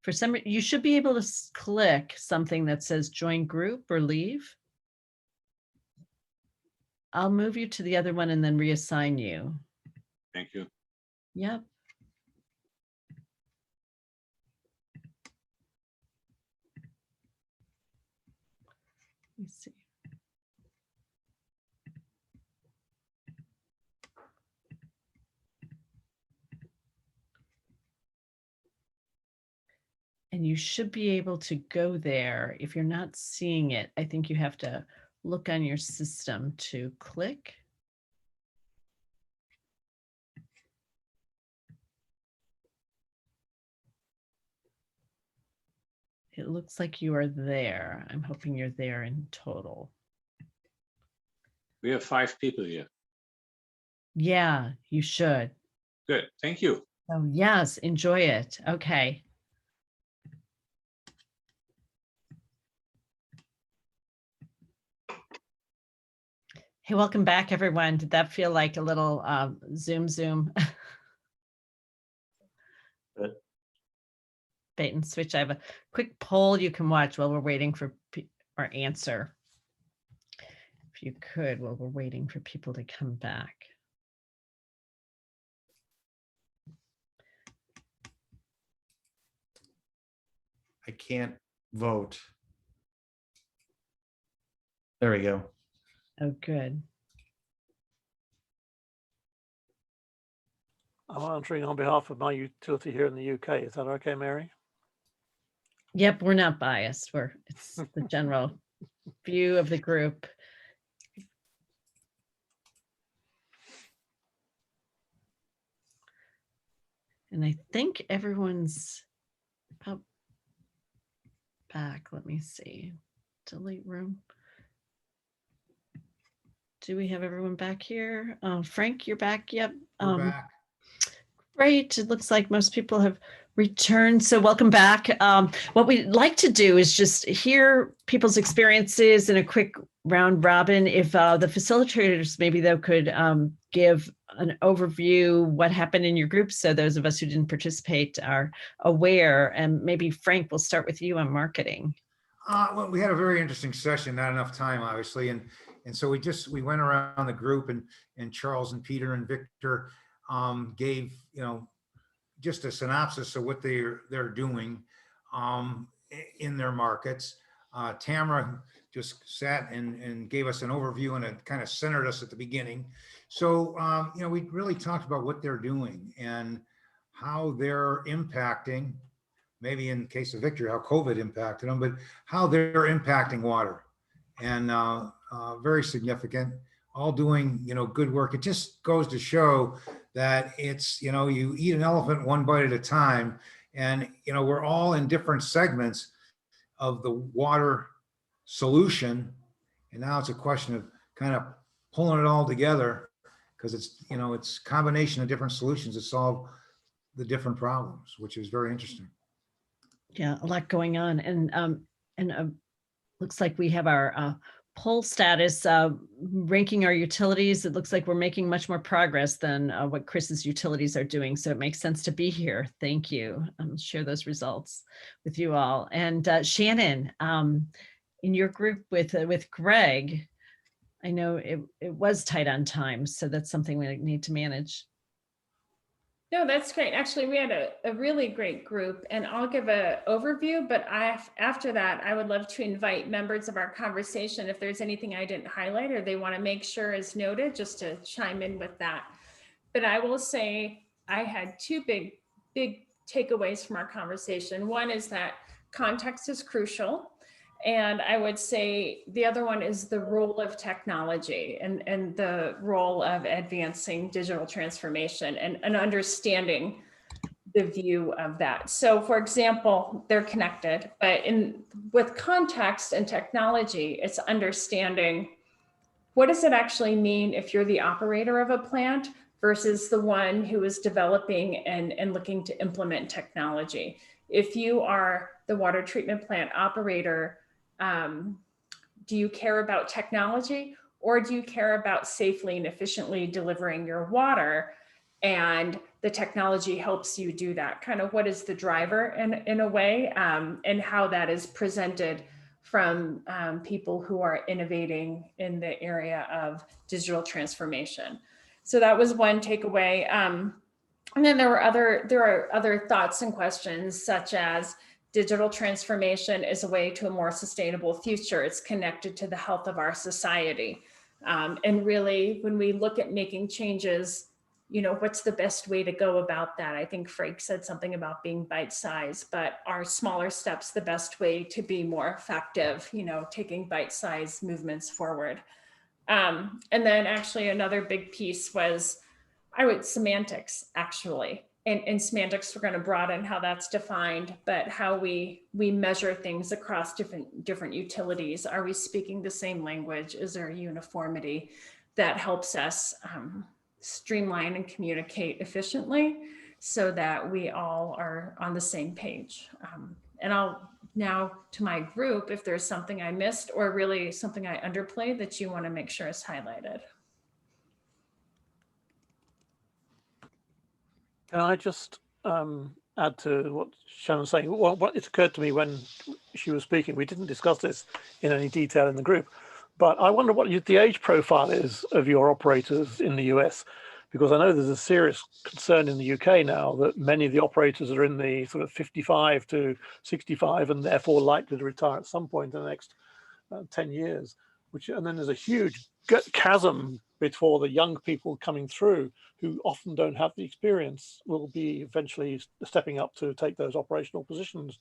For some, you should be able to click something that says join group or leave. I'll move you to the other one and then reassign you. Thank you. Yep. Let me see. And you should be able to go there. If you're not seeing it, I think you have to look on your system to click. It looks like you are there. I'm hoping you're there in total. We have 5 people here. Yeah, you should. Good, thank you. Oh, yes, enjoy it. Okay. Hey, welcome back, everyone. Did that feel like a little Zoom? Good. Bait and switch. I have a quick poll you can watch while we're waiting for our answer. If you could, while we're waiting for people to come back. I can't vote. There we go. Oh, good. I'm answering on behalf of my utility here in the UK. Is that okay, Mary? Yep, we're not biased. It's the general view of the group. And I think everyone's up back. Let me see. Delete room. Do we have everyone back here? Frank, you're back. Yep. We're back. Great. It looks like most people have returned. So welcome back. What we'd like to do is just hear people's experiences in a quick round robin. If the facilitators maybe though could give an overview what happened in your group, so those of us who didn't participate are aware. And maybe Frank, we'll start with you on marketing. Well, we had a very interesting session, not enough time, obviously. And so we went around the group, and Charles and Peter and Victor gave, just a synopsis of what they're doing in their markets. Tamara just sat and gave us an overview, and it kind of centered us at the beginning. So, we really talked about what they're doing and how they're impacting, maybe in the case of Victor, how COVID impacted them, but how they're impacting water, and very significant, all doing, good work. It just goes to show that it's, you eat an elephant one bite at a time, and, we're all in different segments of the water solution. And now it's a question of kind of pulling it all together, because it's, it's a combination of different solutions to solve the different problems, which is very interesting. Yeah, a lot going on. And looks like we have our poll status ranking our utilities. It looks like we're making much more progress than what Chris's utilities are doing. So it makes sense to be here. Thank you. Share those results with you all. And Shannon, in your group with Greg, I know it was tight on time. So that's something we need to manage. No, that's great. Actually, we had a really great group, and I'll give an overview, but after that, I would love to invite members of our conversation, if there's anything I didn't highlight or they want to make sure is noted, just to chime in with that. But I will say I had two big takeaways from our conversation. One is that context is crucial. And I would say the other one is the role of technology and the role of advancing digital transformation and understanding the view of that. So for example, they're connected, but with context and technology, it's understanding what does it actually mean if you're the operator of a plant versus the one who is developing and looking to implement technology. If you are the water treatment plant operator, do you care about technology, or do you care about safely and efficiently delivering your water? And the technology helps you do that. Kind of what is the driver in a way, and how that is presented from people who are innovating in the area of digital transformation. So that was one takeaway. And then there are other thoughts and questions, such as digital transformation is a way to a more sustainable future. It's connected to the health of our society. And really, when we look at making changes, what's the best way to go about that? I think Frank said something about being bite-sized, but are smaller steps the best way to be more effective, taking bite-sized movements forward? And then actually another big piece was, semantics, actually. And semantics, we're going to broaden how that's defined, but how we measure things across different utilities. Are we speaking the same language? Is there a uniformity that helps us streamline and communicate efficiently so that we all are on the same page? And I'll now to my group, if there's something I missed or really something I underplayed that you want to make sure is highlighted. Can I just add to what Shannon's saying? Well, what it occurred to me when she was speaking, we didn't discuss this in any detail in the group, but I wonder what the age profile is of your operators in the US, because I know there's a serious concern in the UK now that many of the operators are in the sort of 55 to 65 and therefore likely to retire at some point in the next 10 years. And then there's a huge chasm before the young people coming through who often don't have the experience will be eventually stepping up to take those operational positions,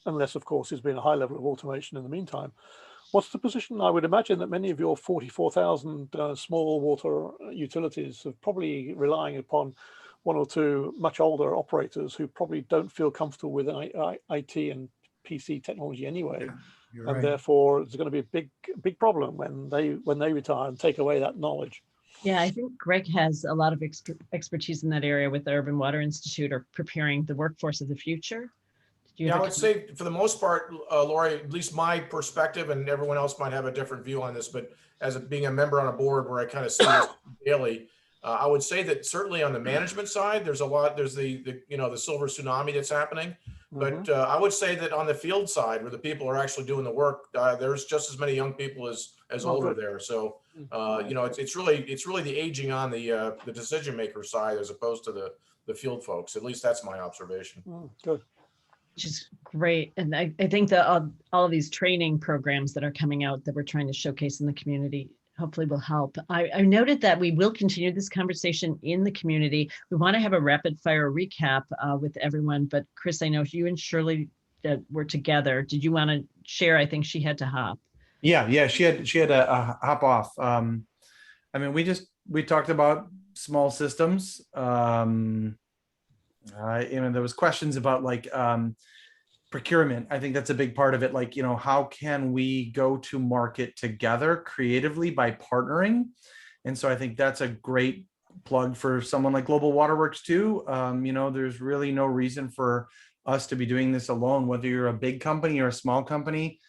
unless of course there's been a high level of automation in the meantime. What's the position? I would imagine that many of your 44,000 small water utilities are probably relying upon one or two much older operators who probably don't feel comfortable with IT and PC technology anyway. You're and right. therefore it's going to be a big problem when they retire and take away that knowledge. Yeah, I think Greg has a lot of expertise in that area with the Urban Water Institute, or preparing the workforce of the future. Yeah, I would say for the most part, Lori, at least my perspective, and everyone else might have a different view on this, but being a member on a board where I kind of see this daily, I would say that certainly on the management side, there's a lot, there's the silver tsunami that's happening. But I would say that on the field side, where the people are actually doing the work, there's just as many young people as older there. So, it's really the aging on the decision maker side as opposed to the field folks. At least that's my observation. Good. Which is great. And I think that all of these training programs that are coming out that we're trying to showcase in the community hopefully will help. I noted that we will continue this conversation in the community. We want to have a rapid fire recap with everyone, but Chris, I know you and Shirley were together. Did you want to share? I think she had to hop. Yeah, she had to hop off. I mean, we talked about small systems. There was questions about like procurement. I think that's a big part of it. Like, how can we go to market together creatively by partnering? And so I think that's a great plug for someone like GlobalWaterWorks too. There's really no reason for us to be doing this alone, whether you're a big company or a small company.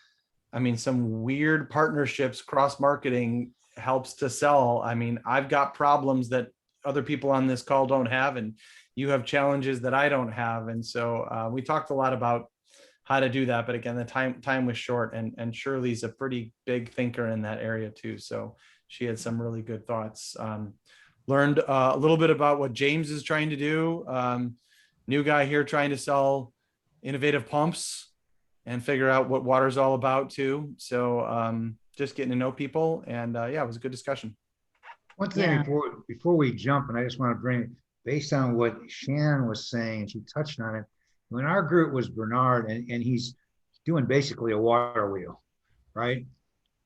I mean, some weird partnerships, cross-marketing helps to sell. I mean, I've got problems that other people on this call don't have, and you have challenges that I don't have. And so we talked a lot about how to do that. But again, the time was short, and Shirley's a pretty big thinker in that area too. So she had some really good thoughts. Learned a little bit about what James is trying to do. New guy here trying to sell innovative pumps and figure out what water's all about too. So just getting to know people, and it was a good discussion. One thing before we jump, and I just want to bring, based on what Shannon was saying, she touched on it. When our group was Bernard, and he's doing basically a water wheel, right?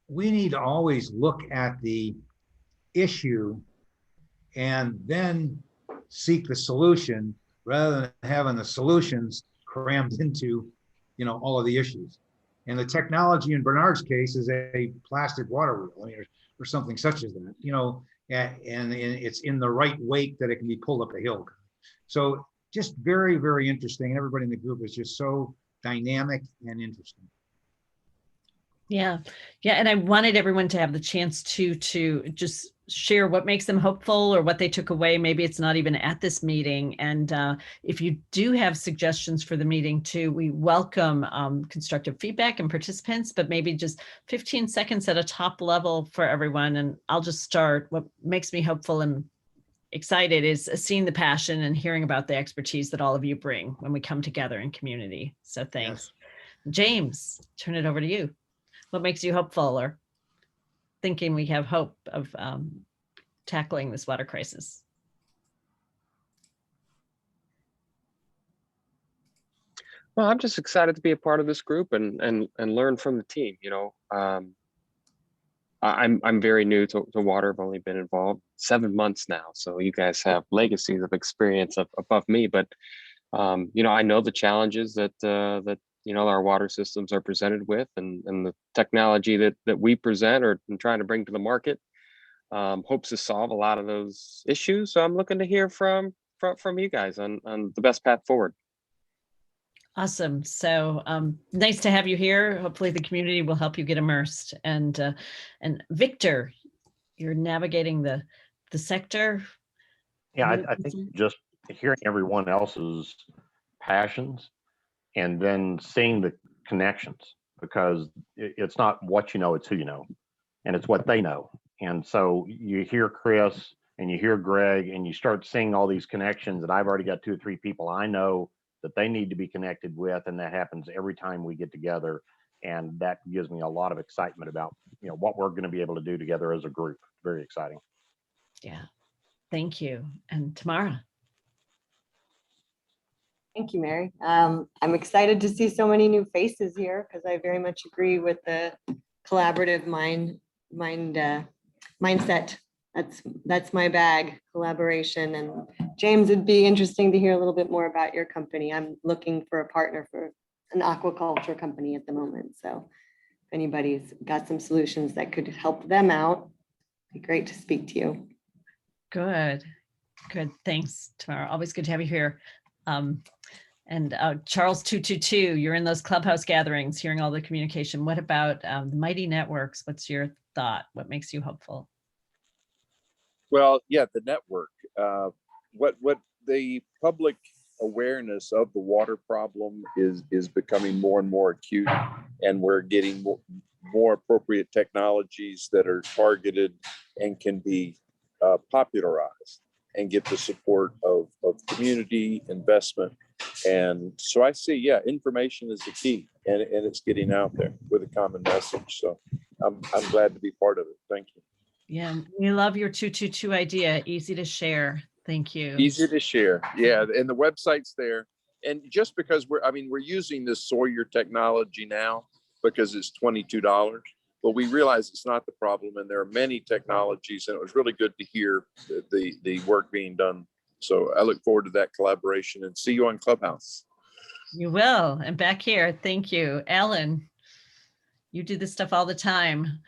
We need to always look at the issue and then seek the solution, rather than having the solutions crammed into, all of the issues. And the technology in Bernard's case is a plastic water wheel, or something such as that, and it's in the right weight that it can be pulled up a hill. So just very, very interesting. Everybody in the group is just so dynamic and interesting. Yeah. And I wanted everyone to have the chance to just share what makes them hopeful or what they took away. Maybe it's not even at this meeting. And if you do have suggestions for the meeting too, we welcome constructive feedback and participants, but maybe just 15 seconds at a top level for everyone. And I'll just start. What makes me hopeful and excited is seeing the passion and hearing about the expertise that all of you bring when we come together in community. So thanks. Yes. James, turn it over to you. What makes you hopeful, or thinking we have hope of tackling this water crisis? Well, I'm just excited to be a part of this group and learn from the team. I'm very new to water. I've only been involved 7 months now, so you guys have legacies of experience above me. But I know the challenges that our water systems are presented with, and the technology that we present or trying to bring to the market hopes to solve a lot of those issues. So I'm looking to hear from you guys on the best path forward. Awesome. So nice to have you here. Hopefully the community will help you get immersed. And Victor, you're navigating the sector. Yeah, I think just hearing everyone else's passions and then seeing the connections, because it's not what you know, it's who you know, and it's what they know. And so you hear Chris and you hear Greg and you start seeing all these connections, and I've already got 2 or 3 people I know that they need to be connected with, and that happens every time we get together. And that gives me a lot of excitement about what we're going to be able to do together as a group. Very exciting. Yeah, thank you. And Tamara. Thank you, Mary. I'm excited to see so many new faces here, because I very much agree with the collaborative mindset. That's my bag, collaboration. And James, it'd be interesting to hear a little bit more about your company. I'm looking for a partner for an aquaculture company at the moment. So anybody's got some solutions that could help them out, it'd be great to speak to you. Good. Thanks, Tamara. Always good to have you here. And Charles 222, you're in those clubhouse gatherings, hearing all the communication. What about the mighty networks? What's your thought? What makes you hopeful? Well, yeah, the network. What the public awareness of the water problem is becoming more and more acute, and we're getting more appropriate technologies that are targeted and can be popularized and get the support of community investment. And so I see, yeah, information is the key, and it's getting out there with a common message. So I'm glad to be part of it. Thank you. Yeah, we love your 222 idea. Easy to share. Thank you. Easy to share. Yeah, and the website's there. And just because we're using this Sawyer technology now because it's $22, but we realize it's not the problem, and there are many technologies, and it was really good to hear the work being done. So I look forward to that collaboration, and see you on Clubhouse. You will. And back here, thank you. Alan, you do this stuff all the time.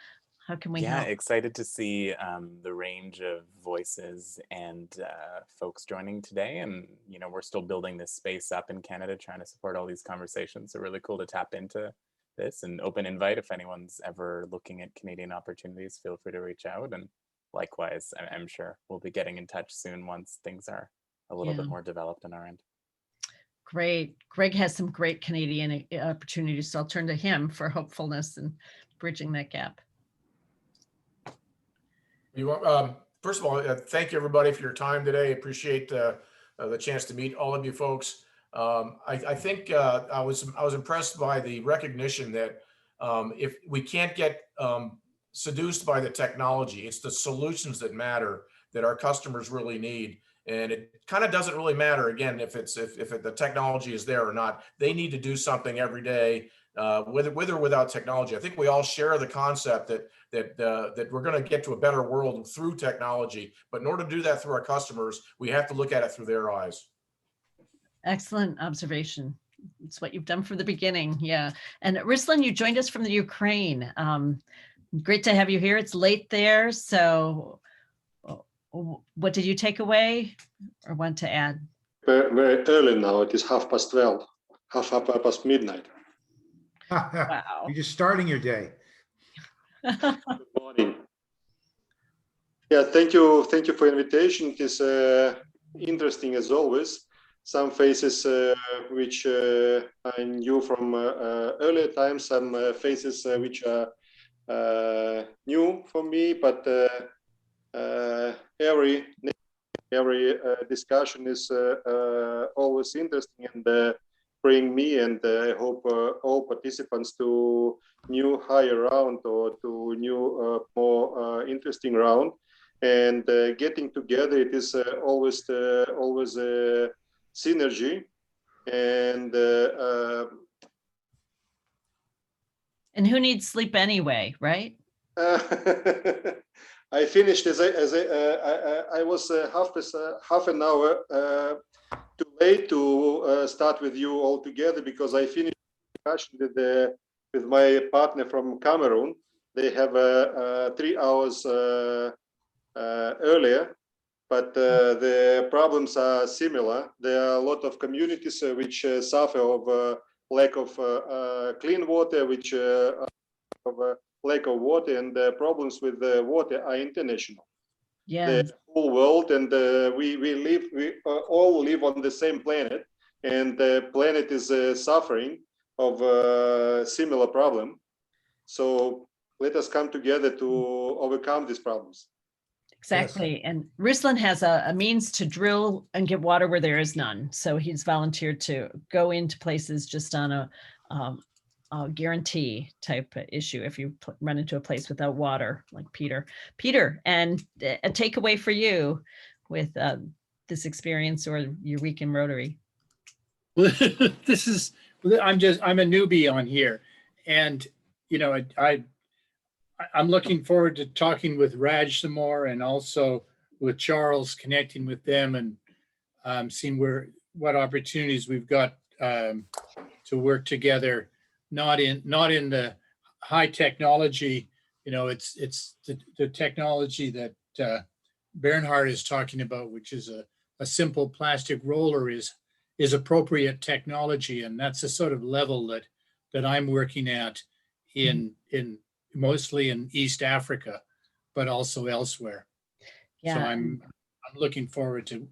How can we help? Excited to see the range of voices and folks joining today. And, we're still building this space up in Canada, trying to support all these conversations. So really cool to tap into this, and open invite. If anyone's ever looking at Canadian opportunities, feel free to reach out. And likewise, I'm sure we'll be getting in touch soon once things are a little bit more developed on our end. Great. Greg has some great Canadian opportunities, so I'll turn to him for hopefulness and bridging that gap. First of all, thank you everybody for your time today. Appreciate the chance to meet all of you folks. I think I was impressed by the recognition that if we can't get seduced by the technology, it's the solutions that matter, that our customers really need. And it kind of doesn't really matter, again, if the technology is there or not. They need to do something every day, with or without technology. I think we all share the concept that we're going to get to a better world through technology. But in order to do that through our customers, we have to look at it through their eyes. Excellent observation. It's what you've done from the beginning. Yeah. And Ruslan, you joined us from the Ukraine. Great to have you here. It's late there. So what did you take away or want to add? Very early now. It is 12:30, half past midnight. Wow. You're just starting your day. Good morning. Yeah, thank you for invitation. It is interesting as always. Some faces which I knew from earlier times, some faces which are new for me, but every discussion is always interesting and bring me and I hope all participants to new higher round or to new more interesting round. And getting together, it is always a synergy. And who needs sleep anyway, right? I finished as I was half an hour too late to start with you all together, because I finished discussion with my partner from Cameroon. They have 3 hours earlier, but the problems are similar. There are a lot of communities which suffer of lack of clean water, which of lack of water, and the problems with the water are international. Yeah. The whole world, and we all live on the same planet, and the planet is suffering of a similar problem. So let us come together to overcome these problems. Exactly. Yes. And Ruslan has a means to drill and get water where there is none. So he's volunteered to go into places just on a guarantee type issue if you run into a place without water, like Peter. Peter, and a takeaway for you with this experience or your week in Rotary. I'm a newbie on here, and I'm looking forward to talking with Raj some more, and also with Charles, connecting with them and seeing what opportunities we've got to work together. Not in the high technology, it's the technology that Bernhard is talking about, which is a simple plastic roller is appropriate technology. And that's the sort of level that I'm working at in mostly in East Africa, but also elsewhere. Yeah. So I'm looking forward to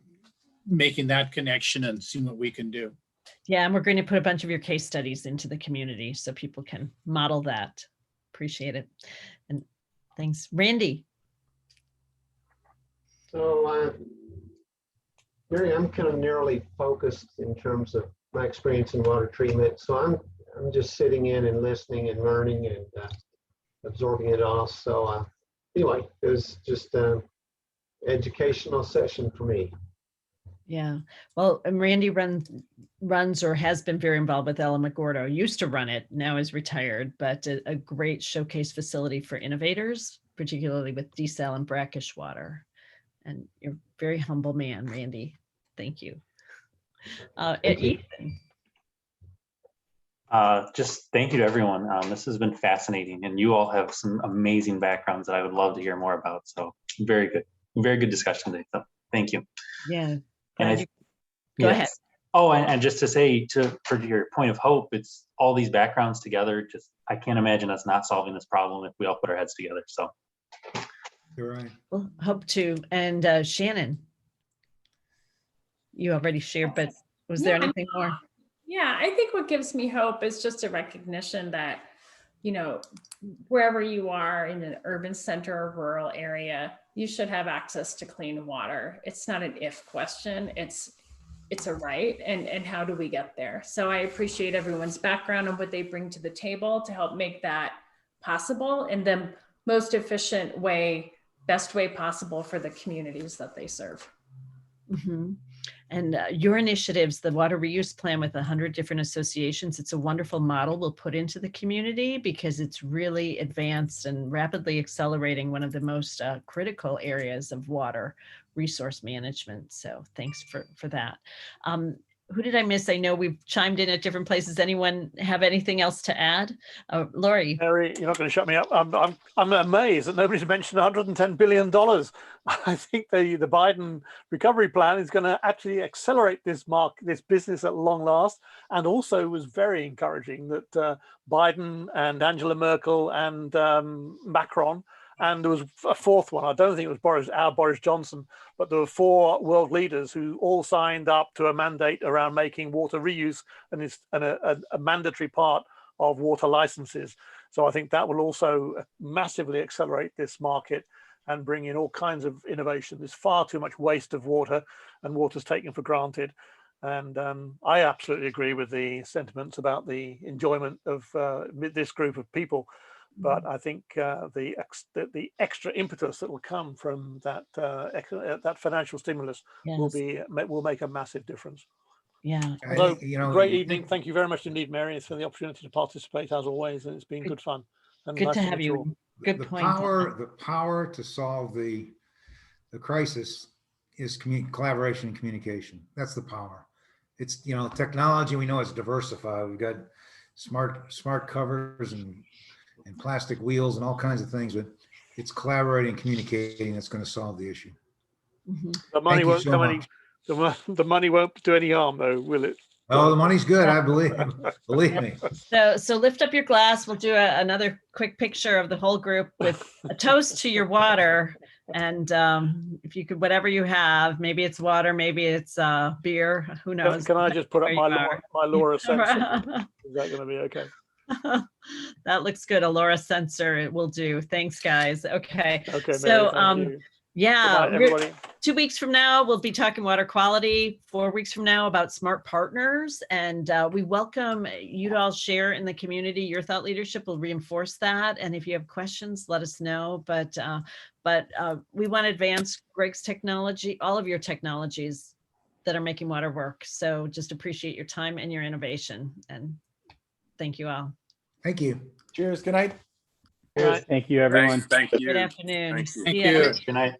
making that connection and seeing what we can do. Yeah, and we're going to put a bunch of your case studies into the community so people can model that. Appreciate it. And thanks. Randy. So, Mary, I'm kind of narrowly focused in terms of my experience in water treatment. So I'm just sitting in and listening and learning and absorbing it all. So anyway, it was just an educational session for me. Yeah, well, and Randy runs or has been very involved with Alamogordo, used to run it, now is retired, but a great showcase facility for innovators, particularly with desal and brackish water. And you're a very humble man, Randy. Thank you. Thank you. Ethan. Just thank you to everyone. This has been fascinating, and you all have some amazing backgrounds that I would love to hear more about. So very good discussion today. So thank you. Yeah. And Go ahead. Oh, and just to say, for your point of hope, it's all these backgrounds together. Just I can't imagine us not solving this problem if we all put our heads together. So You're right. Well, hope to. And Shannon, you already shared, but was there anything more? Yeah, I think what gives me hope is just a recognition that, wherever you are in an urban center or rural area, you should have access to clean water. It's not an if question, it's a right. And how do we get there? So I appreciate everyone's background and what they bring to the table to help make that possible in the most efficient way, best way possible for the communities that they serve. Mm-hmm. And your initiatives, the water reuse plan with 100 different associations, it's a wonderful model we'll put into the community because it's really advanced and rapidly accelerating one of the most critical areas of water resource management. So thanks for that. Who did I miss? I know we've chimed in at different places. Anyone have anything else to add? Laurie. Mary, you're not going to shut me up. I'm amazed that nobody's mentioned $110 billion. I think the Biden recovery plan is going to actually accelerate this business at long last. And also was very encouraging that Biden and Angela Merkel and Macron, and there was a fourth one. I don't think it was Boris Johnson, but there were 4 world leaders who all signed up to a mandate around making water reuse a mandatory part of water licenses. So I think that will also massively accelerate this market and bring in all kinds of innovation. There's far too much waste of water, and water's taken for granted. And I absolutely agree with the sentiments about the enjoyment of this group of people. But I think the extra impetus that will come from that financial stimulus will make a massive difference. Yeah. So, great evening. Thank you very much indeed, Mary, for the opportunity to participate as always, and it's been good fun. And good nice to have you. all. Good point. The power to solve the crisis is collaboration and communication. That's the power. It's technology. We know it's diversified. We've got smart covers and plastic wheels and all kinds of things, but it's collaborating and communicating that's going to solve the issue. Mm-hmm. The money won't come any. The money won't do any harm, though, will it? Oh, the money's good. I believe me. So lift up your glass. We'll do another quick picture of the whole group with a toast to your water. And if you could, whatever you have, maybe it's water, maybe it's beer. Who knows? Can I just put up my Laura sensor? Is that going to be okay? That looks good. A Laura sensor, it will do. Thanks, guys. Okay. Okay. So Mary, yeah, night, everybody. 2 weeks from now, we'll be talking water quality. 4 weeks from now about smart partners. And we welcome you to all share in the community. Your thought leadership will reinforce that. And if you have questions, let us know. But we want to advance Greg's technology, all of your technologies that are making water work. So just appreciate your time and your innovation. And thank you all. Thank you. Cheers. Good night. Thank you, everyone. Thank you. Good afternoon. Thank you. Good night.